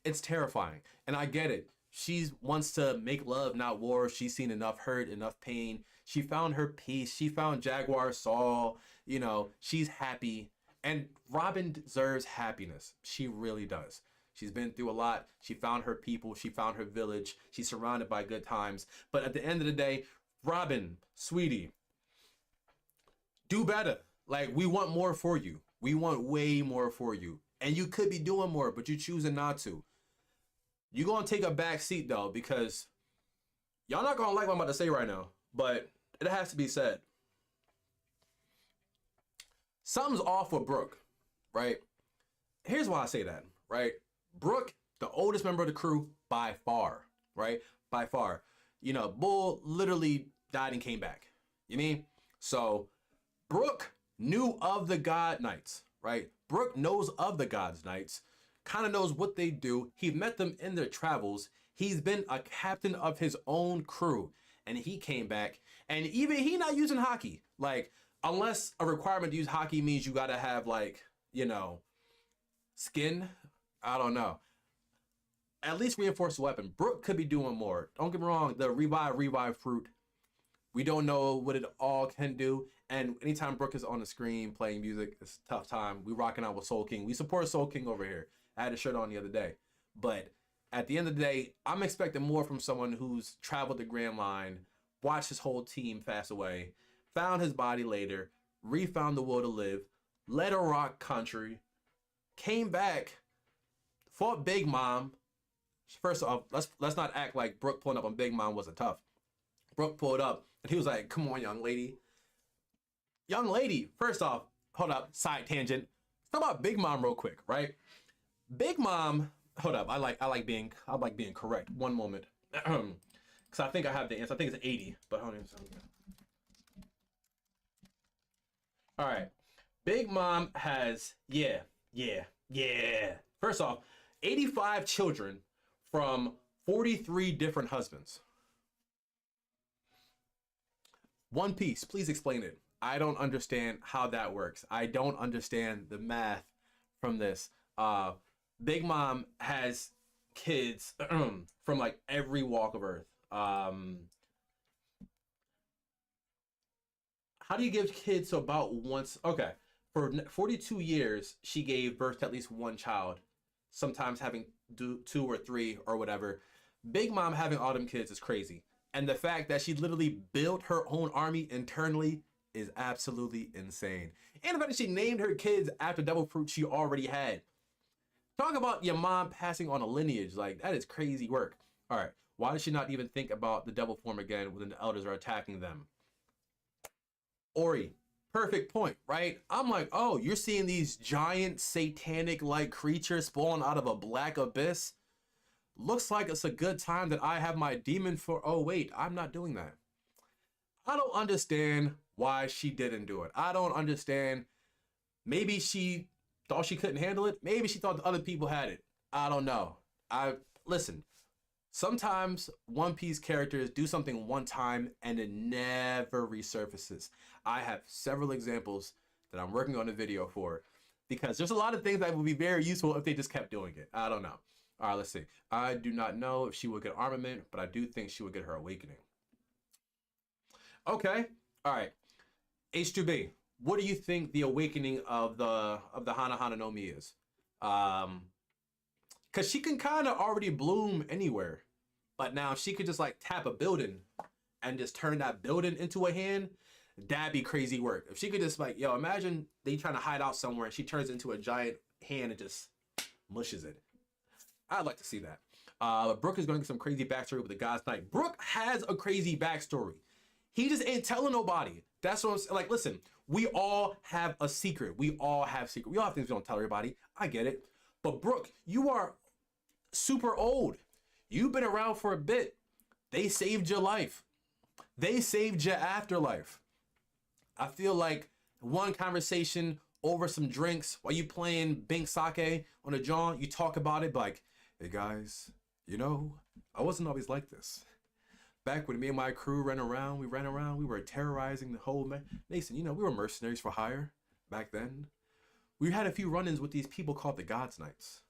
it's terrifying. And I get it. She wants to make love, not war. She's seen enough hurt, enough pain. She found her peace. She found Jaguar Saul. You know, she's happy. And Robin deserves happiness. She really does. She's been through a lot. She found her people. She found her village. She's surrounded by good times. But at the end of the day, Robin, sweetie, do better. Like, we want more for you. We want way more for you. And you could be doing more, but you're choosing not to. You're going to take a back seat, though, because y'all not going to like what I'm about to say right now, but it has to be said. Something's off with Brooke, right? Here's why I say that, right? Brooke, the oldest member of the crew by far, right? By far. You know, Bull literally died and came back. You mean? So, Brooke knew of the God Knights, right? Brooke knows of the God's Knights, kind of knows what they do. He met them in their travels. He's been a captain of his own crew, and he came back. And even he not using hockey. Like, unless a requirement to use hockey means you gotta have, like, you know, skin. I don't know. At least reinforce the weapon. Brooke could be doing more. Don't get me wrong. The revive fruit. We don't know what it all can do. And anytime Brooke is on the screen playing music, it's a tough time. We rocking out with Soul King. We support Soul King over here. I had a shirt on the other day. But at the end of the day, I'm expecting more from someone who's traveled the Grand Line, watched his whole team pass away, found his body later, refound the will to live, led a rock country, came back, fought Big Mom. First off, let's not act like Brooke pulling up on Big Mom wasn't tough. Brooke pulled up and he was like, "Come on, young lady." Young lady, first off, hold up, side tangent. Let's talk about Big Mom real quick, right? Big Mom, hold up, I like being correct. One moment. Because I think I have the answer. I think it's 80, but hold on. All right. Big Mom has, yeah. First off, 85 children from 43 different husbands. One Piece, please explain it. I don't understand how that works. I don't understand the math from this. Big Mom has kids from like every walk of earth. How do you give kids to about once? Okay, for 42 years, she gave birth to at least one child, sometimes having two or three or whatever. Big Mom having all them kids is crazy. And the fact that she literally built her own army internally is absolutely insane. And the fact that she named her kids after devil fruit she already had. Talk about your mom passing on a lineage. Like, that is crazy work. All right, why does she not even think about the devil form again when the elders are attacking them? Ori, perfect point, right? I'm like, oh, you're seeing these giant satanic-like creatures spawn out of a black abyss? Looks like it's a good time that I have my demon for. Oh, wait, I'm not doing that. I don't understand why she didn't do it. I don't understand. Maybe she thought she couldn't handle it. Maybe she thought the other people had it. I don't know. Listen, sometimes One Piece characters do something one time and it never resurfaces. I have several examples that I'm working on a video for because there's a lot of things that would be very useful if they just kept doing it. I don't know. All right, let's see. I do not know if she would get armament, but I do think she would get her awakening. Okay. All right. H2B. What do you think the awakening of the Hana Hana no Mi is? Because she can kind of already bloom anywhere, but now if she could just like tap a building and just turn that building into a hand, that'd be crazy work. If she could just like, yo, imagine they trying to hide out somewhere and she turns into a giant hand and just mushes it. I'd like to see that. Brooke is going to get some crazy backstory with the God's Knight. Brooke has a crazy backstory. He just ain't telling nobody. That's what I'm saying. Like, listen, we all have a secret. We all have secrets. We all have things we don't tell everybody. I get it. But Brooke, you are super old. You've been around for a bit. They saved your life. They saved your afterlife. I feel like one conversation over some drinks while you playing Bink Sake on a John, you talk about it like, hey guys, you know, I wasn't always like this. Back when me and my crew ran around, we were terrorizing the whole nation. You know, we were mercenaries for hire back then. We had a few run-ins with these people called the God's Knights.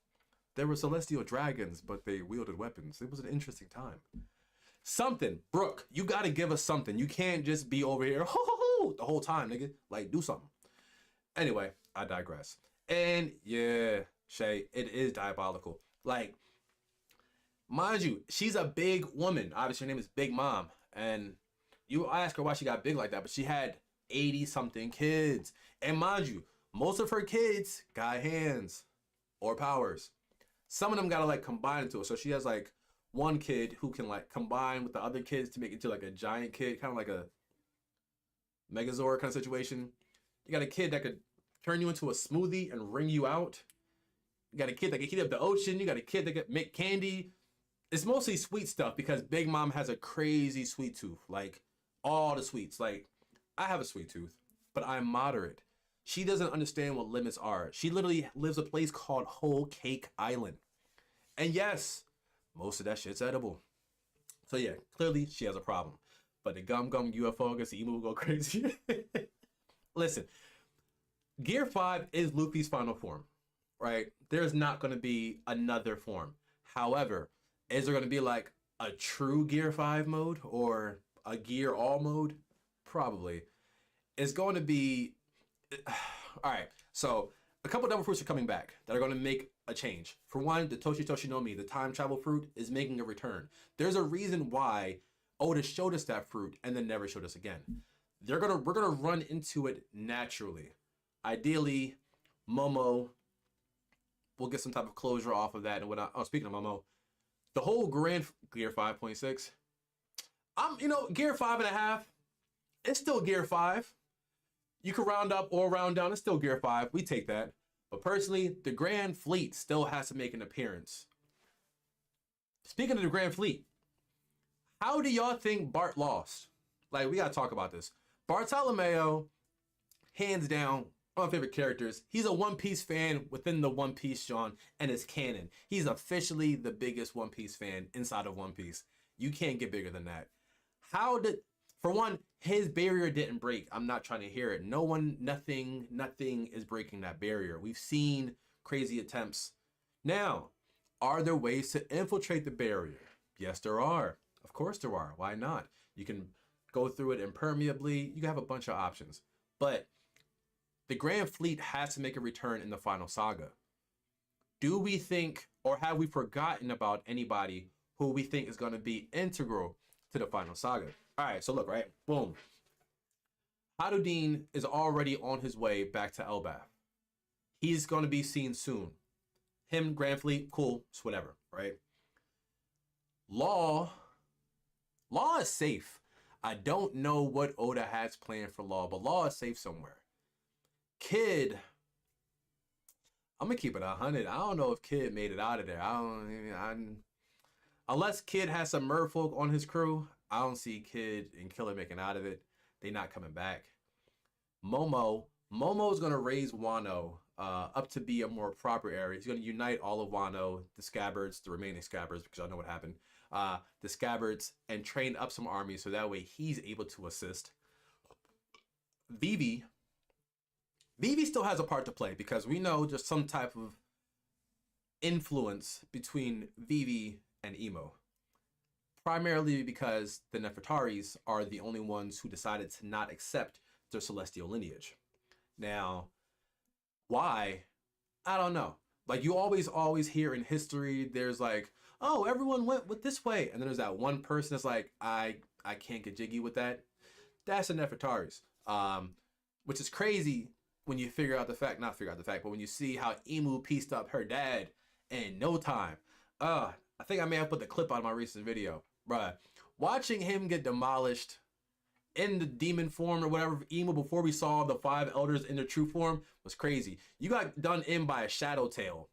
There were celestial dragons, but they wielded weapons. It was an interesting time. Something, Brooke, you gotta give us something. You can't just be over here ho, ho, ho, the whole time, nigga. Like, do something. Anyway, I digress. And yeah, Shay, it is diabolical. Like, mind you, she's a big woman. Obviously, her name is Big Mom. And you ask her why she got big like that, but she had 80 something kids. And mind you, most of her kids got hands or powers. Some of them gotta like combine into it. So she has like one kid who can like combine with the other kids to make it into like a giant kid, kind of like a Megazord kind of situation. You got a kid that could turn you into a smoothie and wring you out. You got a kid that can heat up the ocean. You got a kid that can make candy. It's mostly sweet stuff because Big Mom has a crazy sweet tooth. Like all the sweets. Like I have a sweet tooth, but I'm moderate. She doesn't understand what limits are. She literally lives a place called Whole Cake Island. And yes, most of that shit's edible. So yeah, clearly she has a problem. But the Gum Gum UFO gets the emu will go crazy. Listen, Gear 5 is Luffy's final form, right? There's not going to be another form. However, is there going to be like a true Gear 5 mode or a Gear All mode? Probably. It's going to be... All right, so a couple devil fruits are coming back that are going to make a change. For one, the Toshi Toshi no Mi, the time travel fruit, is making a return. There's a reason why Oda showed us that fruit and then never showed us again. We're gonna run into it naturally. Ideally, Momo will get some type of closure off of that and whatnot. Oh, speaking of Momo, the whole Grand Gear 5.6, Gear 5.5, it's still Gear 5. You can round up or round down, it's still Gear 5. We take that. But personally, the Grand Fleet still has to make an appearance. Speaking of the Grand Fleet, how do y'all think Bart lost? Like, we gotta talk about this. Bartolomeo, hands down, one of my favorite characters. He's a One Piece fan within the One Piece genre, and it's canon. He's officially the biggest One Piece fan inside of One Piece. You can't get bigger than that. For one, his barrier didn't break. I'm not trying to hear it. Nothing is breaking that barrier. We've seen crazy attempts. Now, are there ways to infiltrate the barrier? Yes, there are. Of course there are. Why not? You can go through it impermeably. You can have a bunch of options. But the Grand Fleet has to make a return in the final saga. Do we think, or have we forgotten about anybody who we think is going to be integral to the final saga? All right, so look, right? Boom. Hadouken is already on his way back to Elbaph. He's going to be seen soon. Him, Grand Fleet, cool, it's whatever, right? Law is safe. I don't know what Oda has planned for Law, but Law is safe somewhere. Kid, I'm gonna keep it 100. I don't know if Kid made it out of there. Unless Kid has some merfolk on his crew, I don't see Kid and Killer making out of it. They're not coming back. Momo's gonna raise Wano up to be a more proper area. He's gonna unite all of Wano, the Scabbards, the remaining Scabbards, because I know what happened. The Scabbards, and train up some armies so that way he's able to assist. Vivi still has a part to play because we know there's some type of influence between Vivi and Emo. Primarily because the Nefertaris are the only ones who decided to not accept their celestial lineage. Now, why? I don't know. Like, you always hear in history, there's like, oh, everyone went with this way. And then there's that one person that's like, I can't get jiggy with that. That's the Nefertaris. Which is crazy when you but when you see how Emu pieced up her dad in no time. I think I may have put the clip on my recent video. Bruh, watching him get demolished in the demon form or whatever, Emu, before we saw the 5 elders in their true form, was crazy. You got done in by a shadow tail.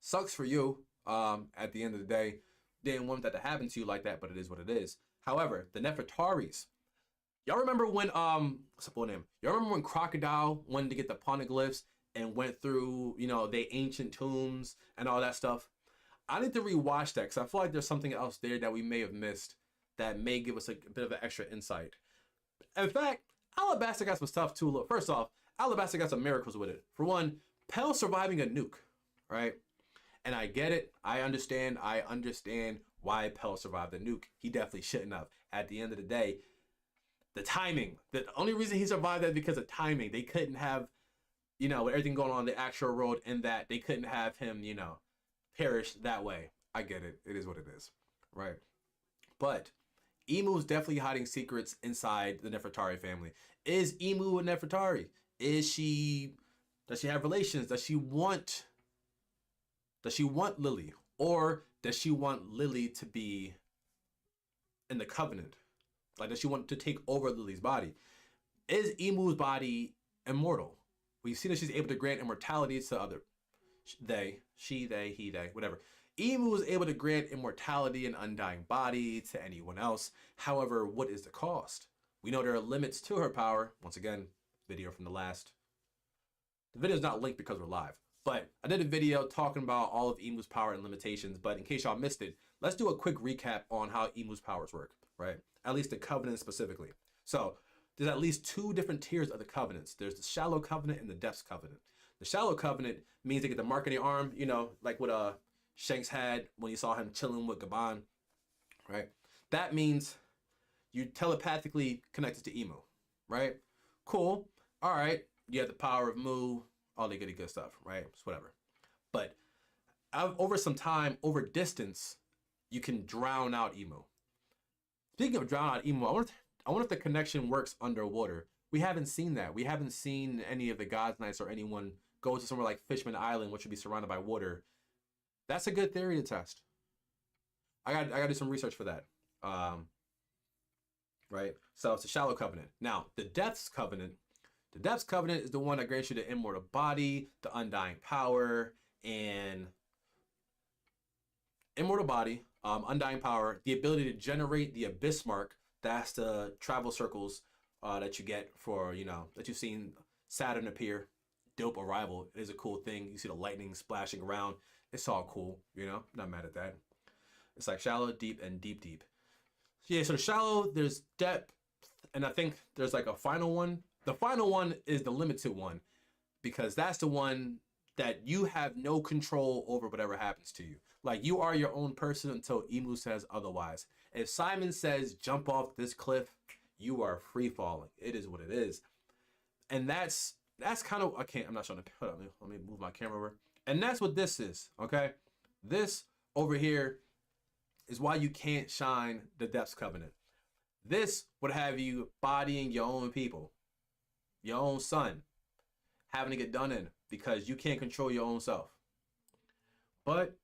Sucks for you. At the end of the day, didn't want that to happen to you like that, but it is what it is. However, the Nefertaris. Y'all remember when what's the full name? Y'all remember when Crocodile wanted to get the poneglyphs and went through, the ancient tombs and all that stuff? I need to rewatch that because I feel like there's something else there that we may have missed that may give us a bit of an extra insight. In fact, Alabasta got some stuff too. Look, first off, Alabasta got some miracles with it. For one, Pell surviving a nuke, right? And I get it. I understand why Pell survived the nuke. He definitely shouldn't have. At the end of the day, the timing. The only reason he survived that is because of timing. They couldn't have, with everything going on in the actual world, and that they couldn't have him, perish that way. I get it. It is what it is. Right. But Emu's definitely hiding secrets inside the Nefertari family. Is Emu a Nefertari? Does she have relations? Does she want Lily? Or does she want Lily to be in the Covenant? Like, does she want to take over Lily's body? Is Emu's body immortal? We see that she's able to grant immortality to other she, they, he, they, whatever. Emu is able to grant immortality and undying body to anyone else. However, what is the cost? We know there are limits to her power. Once again, video from the video is not linked because we're live. But I did a video talking about all of Emu's power and limitations. But in case y'all missed it, let's do a quick recap on how Emu's powers work, right? At least the Covenant specifically. So there's at least 2 different tiers of the Covenants. There's the Shallow Covenant and the Depths Covenant. The Shallow Covenant means they get the mark on the arm, like what Shanks had when you saw him chilling with Gaban, right? That means you telepathically connected to Emu, right? Cool. All right. You have the power of Mu, all the good stuff, right? It's whatever. But over some time, over distance, you can drown out Emu. Speaking of drown out Emu, I wonder if the connection works underwater. We haven't seen that. We haven't seen any of the God's Knights or anyone go to somewhere like Fishman Island, which would be surrounded by water. That's a good theory to test. I got to do some research for that. Right? So it's a Shallow Covenant. Now, the Depths Covenant. The Depths Covenant is the one that grants you the immortal body, the undying power, and immortal body, undying power, the ability to generate the abyss mark. That's the travel circles that you get for, that you've seen Saturn appear. Dope arrival. It is a cool thing. You see the lightning splashing around. It's all cool, not mad at that. It's like shallow, deep, and deep, deep. Yeah, so the shallow, there's depth, and I think there's like a final one. The final one is the limited one, because that's the one that you have no control over whatever happens to you. Like, you are your own person until Emu says otherwise. If Simon says jump off this cliff, you are free falling. It is what it is. And that's kind of, I'm not showing it. Hold on, let me move my camera over. And that's what this is, okay? This over here is why you can't shine the Depths Covenant. This would have you bodying your own people, your own son, having to get done in because you can't control your own self. But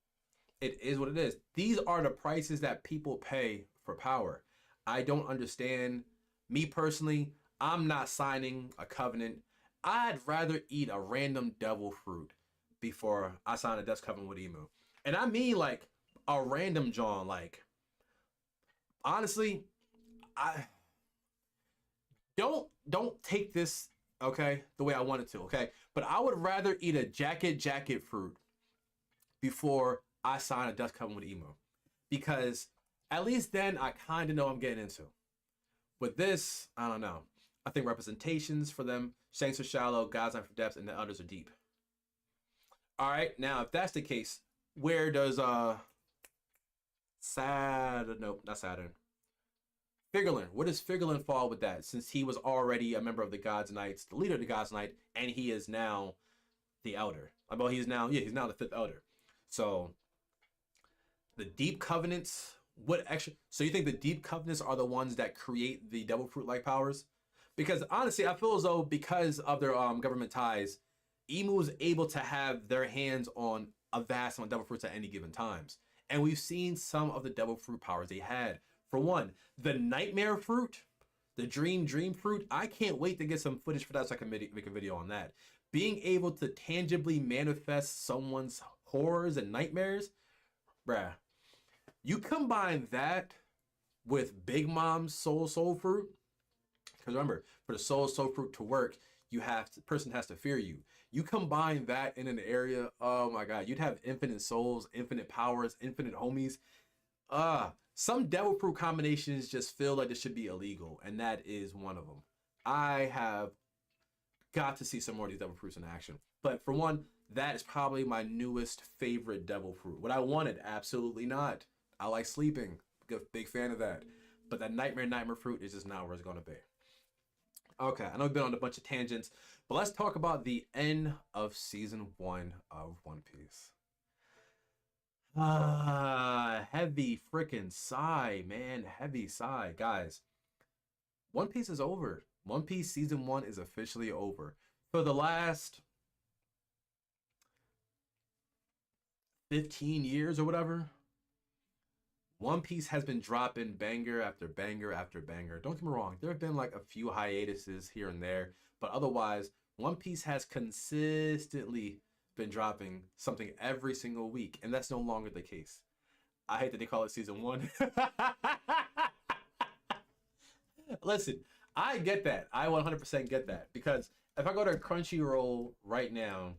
it is what it is. These are the prices that people pay for power. I don't understand. Me personally, I'm not signing a covenant. I'd rather eat a random devil fruit before I sign a Depths Covenant with Emu. And I mean like a random John. Like, honestly, I don't take this, okay, the way I want it to, okay? But I would rather eat a jacket fruit before I sign a Depths Covenant with Emu. Because at least then I kind of know what I'm getting into. With this, I don't know. I think representations for them, Shanks are shallow, God's Knight for depths, and the others are deep. All right, now if that's the case, where does Saturn? Nope, not Saturn. Figurlin. Where does Figurlin fall with that? Since he was already a member of the God's Knights, the leader of the God's Knight, and he is now the Elder. Well, he's now the 5th Elder. So the Deep Covenants. So you think the Deep Covenants are the ones that create the Devil Fruit-like powers? Because honestly, I feel as though because of their government ties, Emu is able to have their hands on a vast amount of Devil Fruits at any given times. And we've seen some of the Devil Fruit powers they had. For one, the Nightmare Fruit, the Dream Fruit, I can't wait to get some footage for that so I can make a video on that. Being able to tangibly manifest someone's horrors and nightmares, bruh. You combine that with Big Mom's Soul Fruit, because remember, for the Soul Fruit to work, the person has to fear you. You combine that in an area, oh my god, you'd have infinite souls, infinite powers, infinite homies. Some Devil Fruit combinations just feel like it should be illegal, and that is one of them. I have got to see some more of these Devil Fruits in action. But for one, That is probably my newest favorite devil fruit. What I wanted, absolutely not. I like sleeping. Big fan of that. But that nightmare fruit is just not where it's gonna be. Okay, I know we've been on a bunch of tangents, but let's talk about the end of season 1 of One Piece. Heavy freaking sigh, man. Heavy sigh. Guys, One Piece is over. One Piece season 1 is officially over. For the last 15 years or whatever, One Piece has been dropping banger after banger after banger. Don't get me wrong, there have been like a few hiatuses here and there, but otherwise, One Piece has consistently been dropping something every single week, and that's no longer the case. I hate that they call it season 1. Listen, I get that. I 100% get that, because if I go to Crunchyroll right now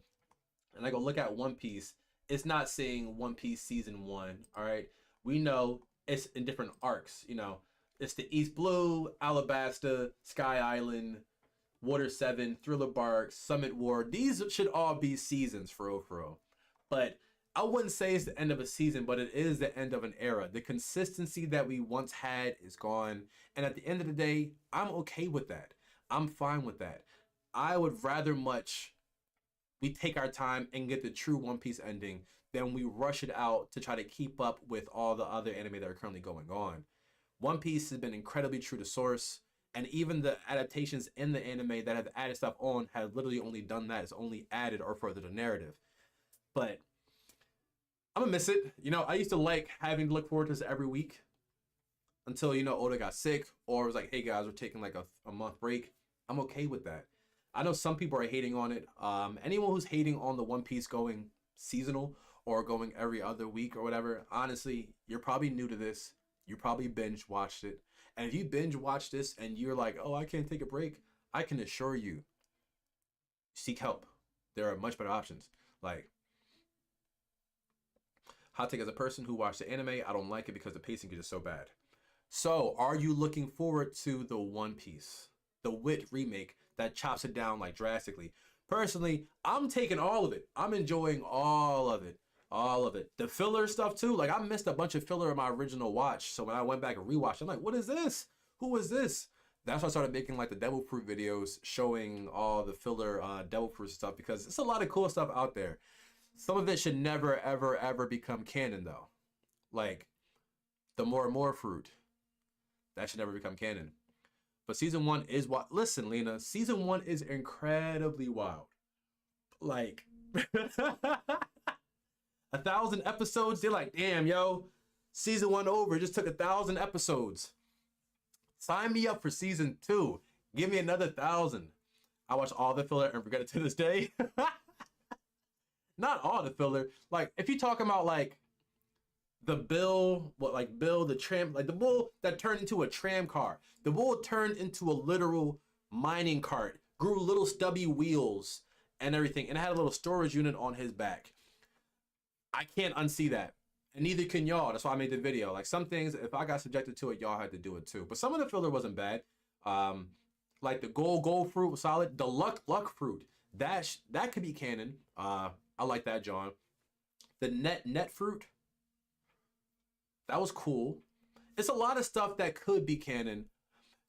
and I go look at One Piece, it's not saying One Piece season 1, all right? We know it's in different arcs, you know. It's the East Blue, Alabasta, Sky Island, Water 7, Thriller Bark, Summit War. These should all be seasons for real, for real. But I wouldn't say it's the end of a season, but it is the end of an era. The consistency that we once had is gone. And at the end of the day, I'm okay with that. I'm fine with that. I would rather much we take our time and get the true One Piece ending than we rush it out to try to keep up with all the other anime that are currently going on. One Piece has been incredibly true to source, and even the adaptations in the anime that have added stuff on have literally only done that. It's only added or furthered the narrative. But I'm gonna miss it. You know, I used to like having to look forward to this every week until, you know, Oda got sick or was like, hey guys, we're taking like a month break. I'm okay with that. I know some people are hating on it. Anyone who's hating on the One Piece going seasonal or going every other week or whatever, honestly, you're probably new to this. You probably binge watched it. And if you binge watch this and you're like, oh, I can't take a break, I can assure you, seek help. There are much better options. Like, hot take, as a person who watched the anime, I don't like it because the pacing is just so bad. So, are you looking forward to the One Piece, the Wit remake that chops it down like drastically? Personally, I'm taking all of it. I'm enjoying all of it. All of it. The filler stuff too. Like, I missed a bunch of filler in my original watch. So when I went back and rewatched, I'm like, what is this? Who is this? That's why I started making like the Devil Fruit videos showing all the filler Devil Fruit stuff, because it's a lot of cool stuff out there. Some of it should never, ever, ever become canon though. Like the more fruit. That should never become canon. But season 1 is what. Listen, Lena, season 1 is incredibly wild. Like 1,000 episodes. They're like, damn, yo, season 1 over. It just took 1,000 episodes. Sign me up for season 2. Give me another 1,000. I watch all the filler and regret it to this day. Not all the filler. Like, if you're talking about like the Bill, Bill the tram, like the bull that turned into a tram car. The bull turned into a literal mining cart, grew little stubby wheels and everything, and had a little storage unit on his back. I can't unsee that, and neither can y'all. That's why I made the video. Like, some things, if I got subjected to it, y'all had to do it too. But some of the filler wasn't bad. Like the gold fruit was solid. The luck fruit, that could be canon. I like that, John. The net fruit, that was cool. It's a lot of stuff that could be canon.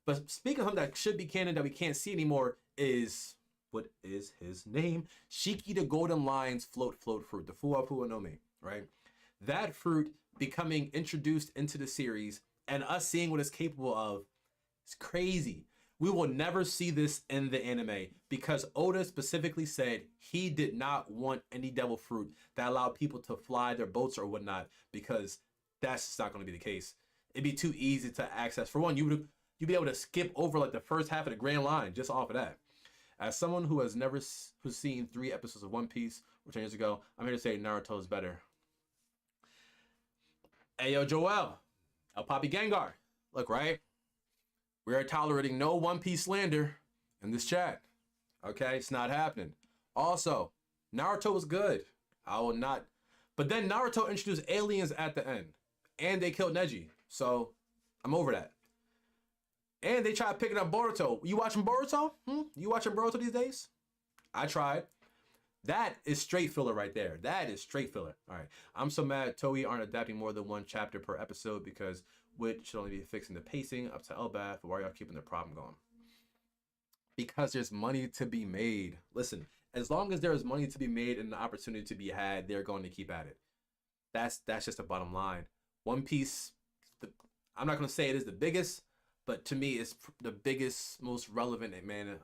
But speaking of something that should be canon that we can't see anymore is, what is his name? Shiki the Golden Lion's float fruit, the Fuwa no Mi, right? That fruit becoming introduced into the series and us seeing what it's capable of is crazy. We will never see this in the anime because Oda specifically said he did not want any devil fruit that allowed people to fly their boats or whatnot, because that's just not going to be the case. It'd be too easy to access. For one, you'd be able to skip over like the first half of the Grand Line just off of that. As someone who has never who's seen 3 episodes of One Piece or 10 years ago, I'm here to say Naruto is better. Hey, yo, Joel, El Papi Gengar, look, right? We are tolerating no One Piece slander in this chat. Okay, it's not happening. Also, Naruto was good. I will not. But then Naruto introduced aliens at the end, and they killed Neji. So I'm over that. And they tried picking up Boruto. You watching Boruto? You watching Boruto these days? I tried. That is straight filler right there. That is straight filler. All right. I'm so mad Toei aren't adapting more than one chapter per episode because Wit should only be fixing the pacing up to Elbaph. Why are y'all keeping the problem going? Because there's money to be made. Listen, as long as there is money to be made and the opportunity to be had, they're going to keep at it. That's just the bottom line. One Piece, I'm not going to say it is the biggest, but to me, it's the biggest, most relevant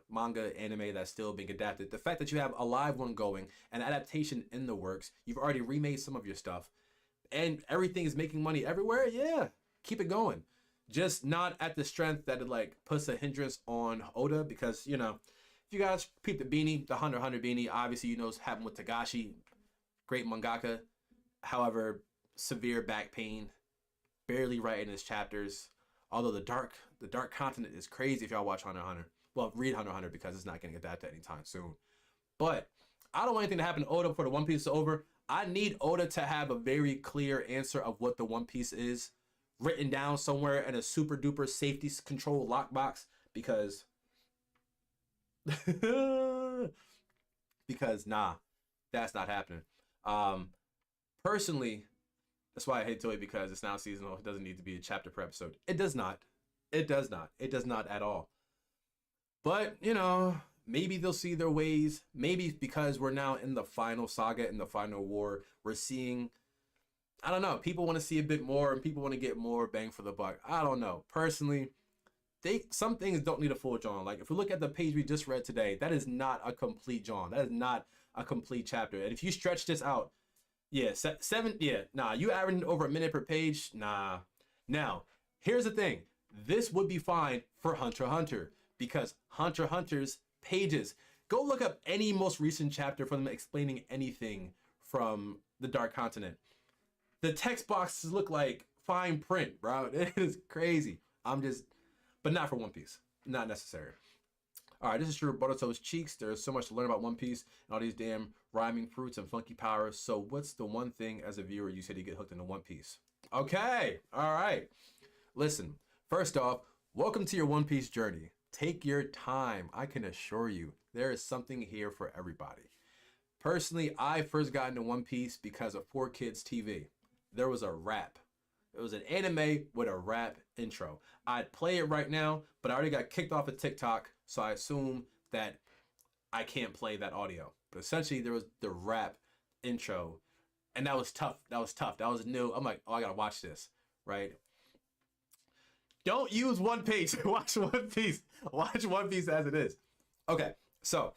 manga anime that's still being adapted. The fact that you have a live one going, an adaptation in the works, you've already remade some of your stuff, and everything is making money everywhere. Yeah, keep it going. Just not at the strength that it like puts a hindrance on Oda, because you know, if you guys peep the beanie, the Hunter x Hunter beanie, obviously you know what's happened with Tagashi, great mangaka. However, severe back pain, barely writing his chapters. Although the dark continent is crazy if y'all watch Hunter x Hunter. Well, read Hunter x Hunter because it's not getting adapted anytime soon. But I don't want anything to happen to Oda before the One Piece is over. I need Oda to have a very clear answer of what the One Piece is, written down somewhere in a super duper safety control lockbox, because because nah, that's not happening. Personally, that's why I hate Toei, because it's now seasonal. It doesn't need to be a chapter per episode. It does not. It does not. It does not at all. But, you know, maybe they'll see their ways. Maybe because we're now in the final saga, in the final war, we're seeing, I don't know, people want to see a bit more and people want to get more bang for the buck. I don't know. Personally, some things don't need a full John. Like if we look at the page we just read today, that is not a complete John. That is not a complete chapter. And if you stretch this out, yeah, you averaging over a minute per page, nah. Now, here's the thing. This would be fine for Hunter x Hunter, because Hunter x Hunter's pages, go look up any most recent chapter from them explaining anything from the Dark Continent. The text boxes look like fine print, bro. It is crazy. But not for One Piece. Not necessary. All right, this is true. Boruto's cheeks. There's so much to learn about One Piece and all these damn rhyming fruits and funky powers. So what's the one thing as a viewer you said you get hooked into One Piece? Okay, all right. Listen, first off, welcome to your One Piece journey. Take your time. I can assure you there is something here for everybody. Personally, I first got into One Piece because of 4Kids TV. There was a rap. It was an anime with a rap intro. I'd play it right now, but I already got kicked off of TikTok, so I assume that I can't play that audio. But essentially, there was the rap intro, and that was tough. That was new. I'm like, oh, I gotta watch this, right? Don't use One Piece. Watch One Piece. Watch One Piece as it is. Okay, so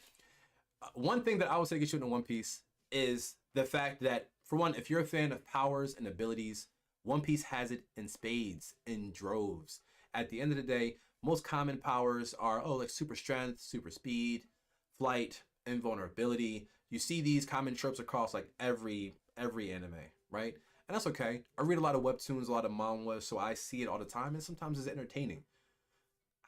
one thing that I would say gets you into One Piece is the fact that, for one, if you're a fan of powers and abilities, One Piece has it in spades, in droves. At the end of the day, most common powers are, like super strength, super speed, flight, invulnerability. You see these common tropes across like every anime, right? And that's okay. I read a lot of webtoons, a lot of manhwas, so I see it all the time, and sometimes it's entertaining.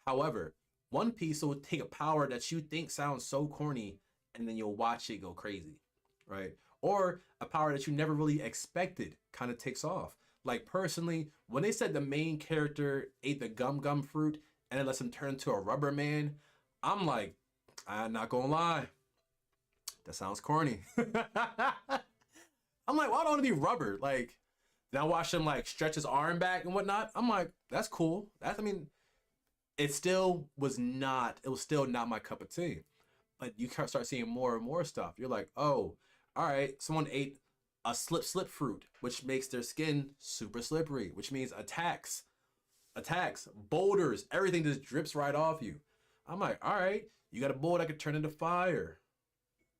However, One Piece will take a power that you think sounds so corny, and then you'll watch it go crazy, right? Or a power that you never really expected kind of takes off. Like personally, when they said the main character ate the gum fruit and it lets him turn into a rubber man, I'm like, I'm not gonna lie, that sounds corny. I'm like, why don't I want to be rubber? Like, then I watch him like stretch his arm back and whatnot. I'm like, that's cool. It was still not my cup of tea. But you start seeing more and more stuff. You're like, oh, all right, someone ate a slip fruit, which makes their skin super slippery, which means attacks, boulders, everything just drips right off you. I'm like, all right, you got a boulder that could turn into fire.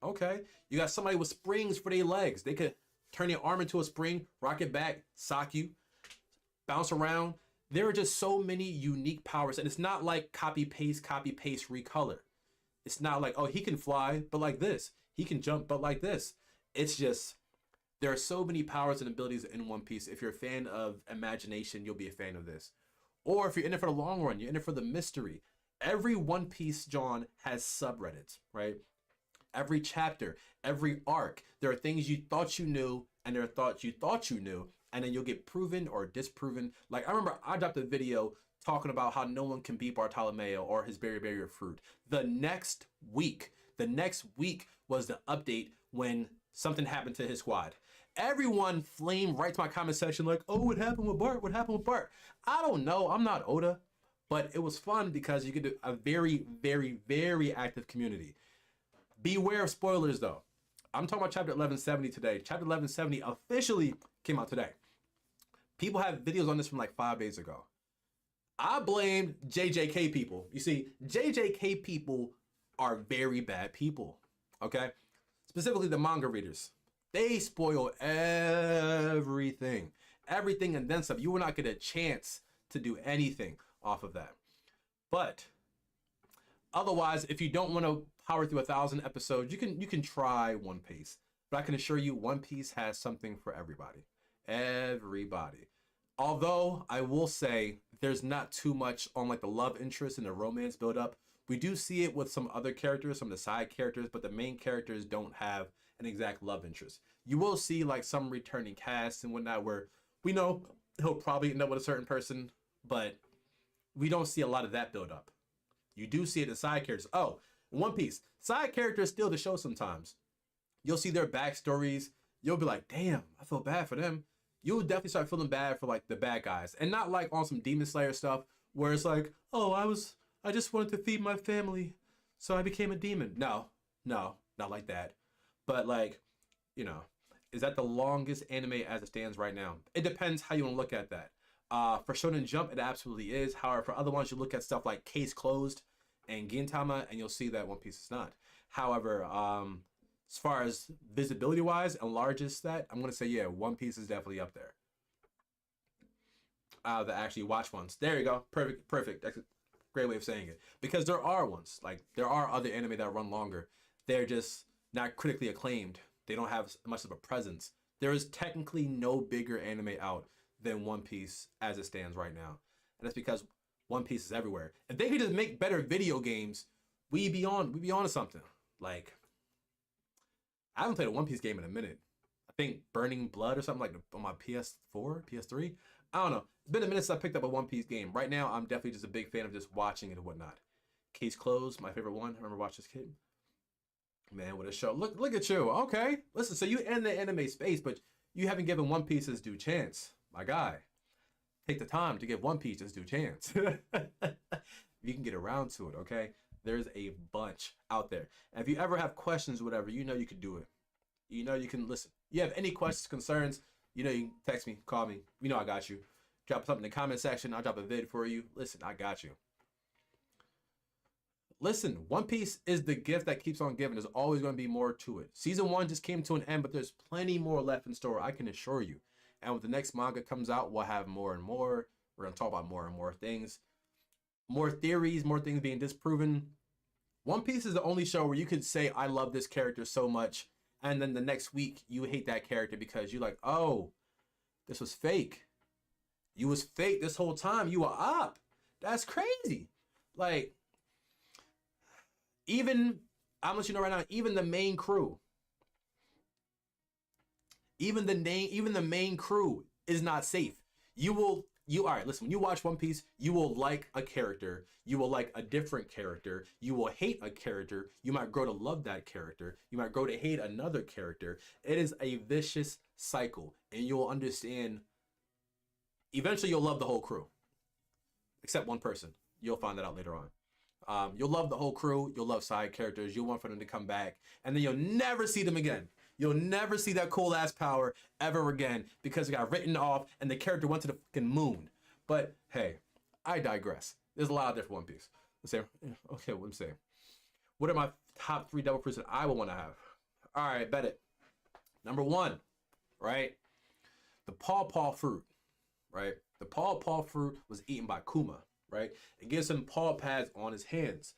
Okay, you got somebody with springs for their legs. They could turn your arm into a spring, rock it back, sock you, bounce around. There are just so many unique powers, and it's not like copy paste, recolor. It's not like, oh, he can fly, but like this. He can jump, but like this. It's just, there are so many powers and abilities in One Piece. If you're a fan of imagination, you'll be a fan of this. Or if you're in it for the long run, you're in it for the mystery. Every One Piece, John, has subreddits, right? Every chapter, every arc, there are things you thought you knew, and there are thoughts you thought you knew, and then you'll get proven or disproven. Like, I remember I dropped a video talking about how no one can beat Bartolomeo or his barrier fruit. The next week was the update when something happened to his squad. Everyone flamed right to my comment section like, oh, what happened with Bart? What happened with Bart? I don't know. I'm not Oda. But it was fun because you could do a very, very, very active community. Beware of spoilers, though. I'm talking about Chapter 1170 today. Chapter 1170 officially came out today. People have videos on this from like 5 days ago. I blamed JJK people. You see, JJK people are very bad people, okay? Specifically the manga readers. They spoil everything. Everything and then some. You will not get a chance to do anything off of that. But otherwise, if you don't want to power through 1,000 episodes, you can try One Piece. But I can assure you, One Piece has something for everybody. Everybody. Although I will say there's not too much on like the love interest and the romance build up. We do see it with some other characters, some of the side characters, but the main characters don't have an exact love interest. You will see like some returning casts and whatnot where we know he'll probably end up with a certain person, but we don't see a lot of that build up. You do see it in side characters. Oh, One Piece. Side characters steal the show sometimes. You'll see their backstories. You'll be like, damn, I feel bad for them. You'll definitely start feeling bad for like the bad guys. And not like on some Demon Slayer stuff where it's like, oh, I just wanted to feed my family, so I became a demon. No, not like that. But like, you know, is that the longest anime as it stands right now? It depends how you want to look at that. For Shonen Jump, it absolutely is. However, for other ones, you look at stuff like Case Closed and Gintama, and you'll see that One Piece is not. However, as far as visibility-wise and largest that, I'm going to say, yeah, One Piece is definitely up there. The actually watch ones. There you go. Perfect. That's a great way of saying it. Because there are ones. Like, there are other anime that run longer. They're just not critically acclaimed. They don't have much of a presence. There is technically no bigger anime out than One Piece as it stands right now. And that's because One Piece is everywhere. If they could just make better video games, we'd be on to something. Like, I haven't played a One Piece game in a minute. I think Burning Blood or something like on my PS4, PS3. I don't know. It's been a minute since I picked up a One Piece game. Right now, I'm definitely just a big fan of just watching it and whatnot. Case Closed, my favorite one. I remember watching this kid. Man, what a show. Look at you. Okay. Listen, so you in the anime space, but you haven't given One Piece its due chance. My guy. Take the time to give One Piece its due chance. You can get around to it, okay? There's a bunch out there. And if you ever have questions or whatever, you know you can do it. You know you can listen. You have any questions, concerns, you know you can text me, call me. You know I got you. Drop something in the comment section. I'll drop a vid for you. Listen, I got you. Listen, One Piece is the gift that keeps on giving. There's always going to be more to it. Season 1 just came to an end, but there's plenty more left in store, I can assure you. And when the next manga comes out, we'll have more and more. We're going to talk about more and more things. More theories, more things being disproven. One Piece is the only show where you could say, I love this character so much, and then the next week, you hate that character because you're like, oh, this was fake. You was fake this whole time. You were up. That's crazy. Like, even, I'm letting you know right now, even the main crew, even the main crew is not safe. All right, listen, when you watch One Piece, you will like a character, you will like a different character, you will hate a character, you might grow to love that character, you might grow to hate another character. It is a vicious cycle, and you'll understand, eventually you'll love the whole crew, except one person. You'll find that out later on. You'll love the whole crew, you'll love side characters, you'll want for them to come back, and then you'll never see them again. You'll never see that cool ass power ever again because it got written off and the character went to the fucking moon. But hey, I digress. There's a lot of different One Piece. Let's say, okay, let me say. What are my top 3 devil fruits that I would want to have? All right, bet it. Number 1, right? The paw fruit, right? The paw fruit was eaten by Kuma, right? It gives him paw pads on his hands.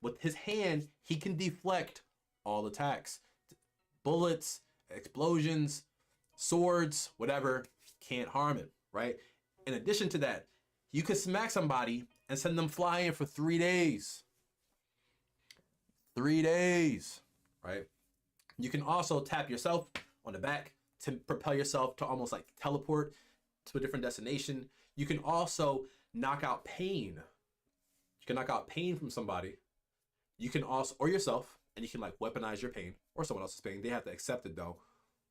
With his hand, he can deflect all attacks. Bullets, explosions, swords, whatever, can't harm him, right? In addition to that, you could smack somebody and send them flying for 3 days. 3 days, right? You can also tap yourself on the back to propel yourself to almost like teleport to a different destination. You can also knock out pain. You can knock out pain from somebody. You can also, or yourself, and you can like weaponize your pain. or someone else's pain. They have to accept it though.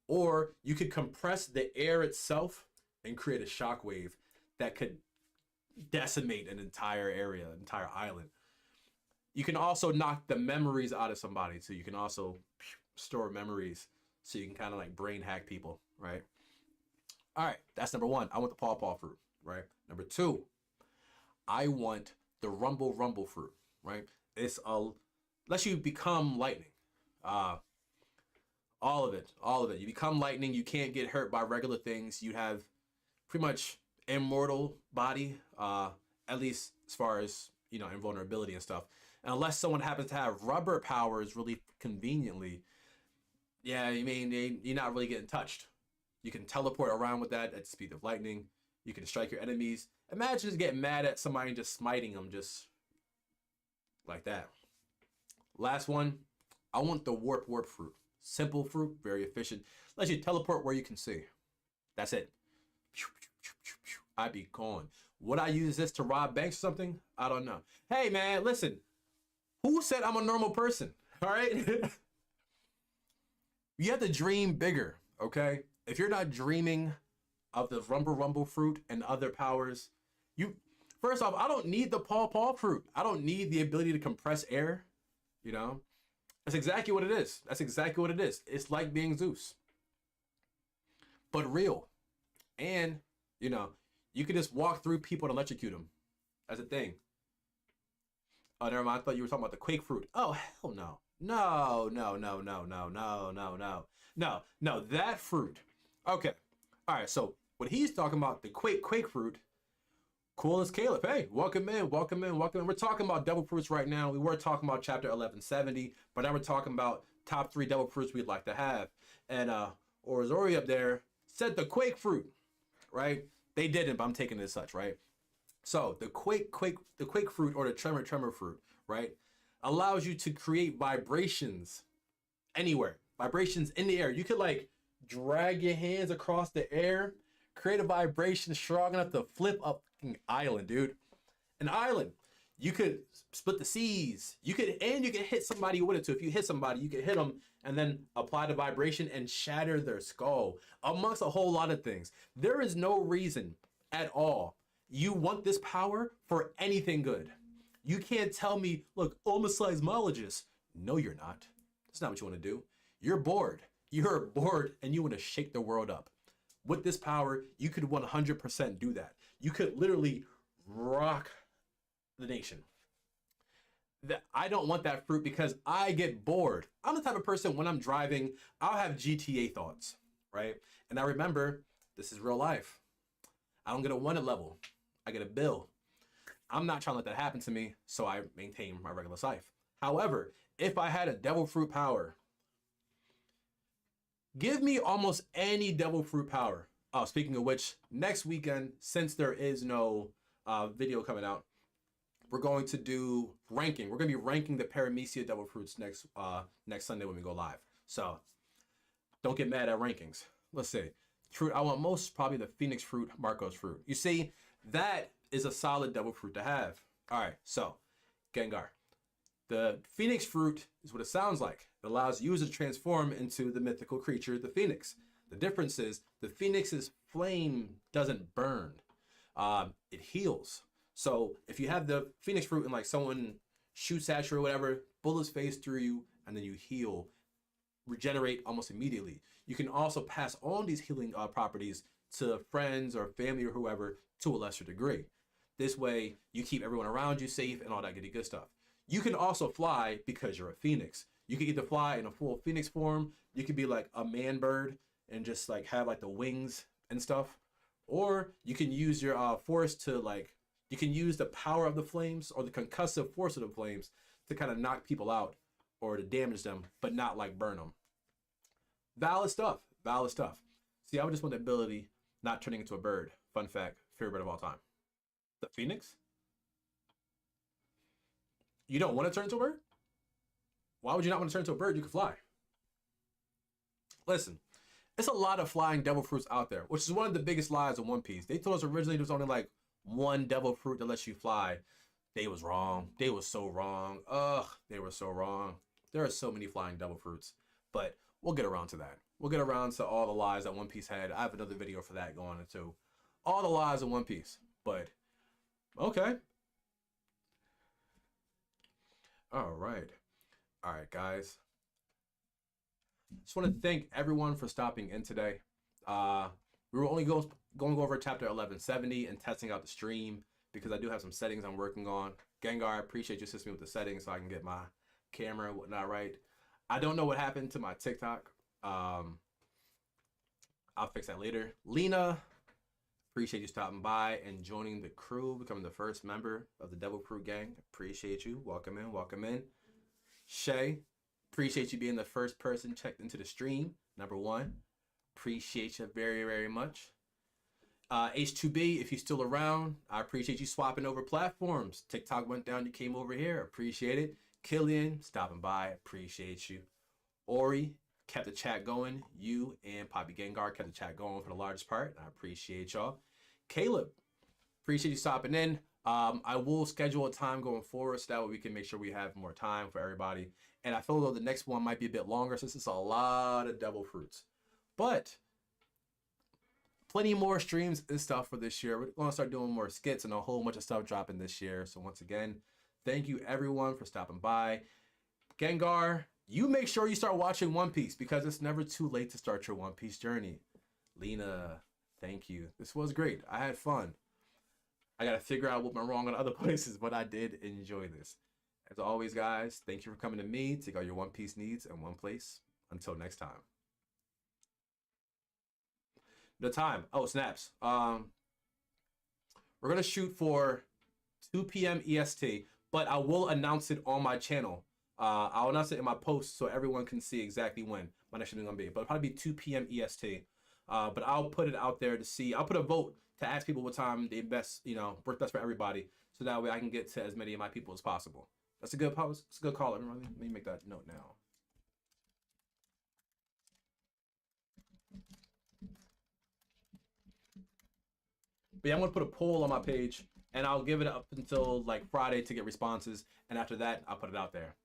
Or you could compress the air itself and create a shockwave that could decimate an entire area, an entire island. You can also knock the memories out of somebody. So you can also store memories so you can kind of like brain hack people, right? All right, that's number one. I want the pawpaw fruit, right? Number two, I want the rumble fruit, right? It's lets you become lightning. All of it, all of it. You become lightning. You can't get hurt by regular things. You have pretty much immortal body, at least as far as, you know, invulnerability and stuff. And unless someone happens to have rubber powers really conveniently, yeah, I mean, you're not really getting touched. You can teleport around with that at the speed of lightning. You can strike your enemies. Imagine just getting mad at somebody and just smiting them just like that. Last one, I want the warp fruit. Simple fruit, very efficient. Lets you teleport where you can see. That's it. I'd be gone. Would I use this to rob banks or something? I don't know. Hey man, listen. Who said I'm a normal person? All right? You have to dream bigger, okay? If you're not dreaming of the rumble fruit and other powers, first off, I don't need the paw fruit. I don't need the ability to compress air, you know? That's exactly what it is. That's exactly what it is. It's like being Zeus, but real. And, you know, you could just walk through people and electrocute them. That's a thing. Oh, never mind. I thought you were talking about the quake fruit. Oh, hell no. No. No, that fruit. Okay. All right, so when he's talking about the quake fruit, cool as Caleb. Hey, welcome in. We're talking about devil fruits right now. We were talking about chapter 1170, but now we're talking about top 3 devil fruits we'd like to have. And Orzori up there said the quake fruit, right? They didn't, but I'm taking it as such, right? So the quake fruit, or the tremor fruit, right, allows you to create vibrations anywhere. Vibrations in the air. You could like drag your hands across the air, create a vibration strong enough to flip up an island, dude. An island. You could split the seas. You could hit somebody with it too. If you hit somebody, you could hit them and then apply the vibration and shatter their skull, amongst a whole lot of things. There is no reason at all you want this power for anything good. You can't tell me, look, I'm a seismologist. No, you're not. That's not what you want to do. You're bored. You're bored and you want to shake the world up. With this power, you could 100% do that. You could literally rock the nation. I don't want that fruit because I get bored. I'm the type of person, when I'm driving, I'll have GTA thoughts, right? And I remember, this is real life. I don't get a wanted level. I get a bill. I'm not trying to let that happen to me, so I maintain my regular life. However, if I had a devil fruit power, give me almost any devil fruit power. Oh, speaking of which, next weekend, since there is no video coming out, we're going to do ranking. We're going to be ranking the Paramecia devil fruits next Sunday when we go live. So don't get mad at rankings. Let's see. Fruit I want most, probably the Phoenix fruit, Marco's fruit. You see, that is a solid devil fruit to have. All right, so Gengar. The Phoenix fruit is what it sounds like. It allows users to transform into the mythical creature, the Phoenix. The difference is the Phoenix's flame doesn't burn. It heals. So if you have the Phoenix fruit and like someone shoots at you or whatever, bullets phase through you, and then you heal, regenerate almost immediately. You can also pass on these healing properties to friends or family or whoever to a lesser degree. This way, you keep everyone around you safe and all that good stuff. You can also fly because you're a Phoenix. You can either fly in a full Phoenix form, you could be like a man bird and just like have like the wings and stuff, or you can use your force to like, you can use the power of the flames or the concussive force of the flames to kind of knock people out or to damage them, but not like burn them. Valid stuff. See, I would just want the ability not turning into a bird. Fun fact, favorite bird of all time. The Phoenix? You don't want to turn into a bird? Why would you not want to turn into a bird? You can fly. Listen, it's a lot of flying devil fruits out there, which is one of the biggest lies of One Piece. They told us originally there was only like one devil fruit that lets you fly. They was wrong. They was so wrong. Ugh, they were so wrong. There are so many flying devil fruits. But we'll get around to that. We'll get around to all the lies that One Piece had. I have another video for that going into all the lies of One Piece. But okay. All right. All right, guys. Just want to thank everyone for stopping in today. We were only going over chapter 1170 and testing out the stream because I do have some settings I'm working on. Gengar, I appreciate you assisting me with the settings so I can get my camera and whatnot right. I don't know what happened to my TikTok. I'll fix that later. Lena, appreciate you stopping by and joining the crew, becoming the first member of the Devil Crew gang. Appreciate you. Welcome in. Welcome in. Shay, appreciate you being the first person checked into the stream. Number one. Appreciate you very, very much. H2B, if you're still around, I appreciate you swapping over platforms. TikTok went down, you came over here. Appreciate it. Killian, stopping by. Appreciate you. Ori, kept the chat going. You and Poppy Gengar kept the chat going for the largest part. I appreciate y'all. Caleb, appreciate you stopping in. I will schedule a time going forward so that way we can make sure we have more time for everybody. And I feel though the next one might be a bit longer since it's a lot of devil fruits. But plenty more streams and stuff for this year. We're going to start doing more skits and a whole bunch of stuff dropping this year. So once again, thank you everyone for stopping by. Gengar, you make sure you start watching One Piece because it's never too late to start your One Piece journey. Lena, thank you. This was great. I had fun. I got to figure out what went wrong in other places, but I did enjoy this. As always, guys, thank you for coming to me. Take all your One Piece needs in one place. Until next time. The time. Oh, snaps. We're going to shoot for 2 p.m. EST, but I will announce it on my channel. I'll announce it in my post so everyone can see exactly when my next shooting is going to be. But it'll probably be 2 p.m. EST. But I'll put it out there to see. I'll put a vote to ask people what time they best, work best for everybody. So that way I can get to as many of my people as possible. That's a good post. It's a good call. Let me make that note now. But yeah, I'm going to put a poll on my page, and I'll give it up until like Friday to get responses. And after that, I'll put it out there.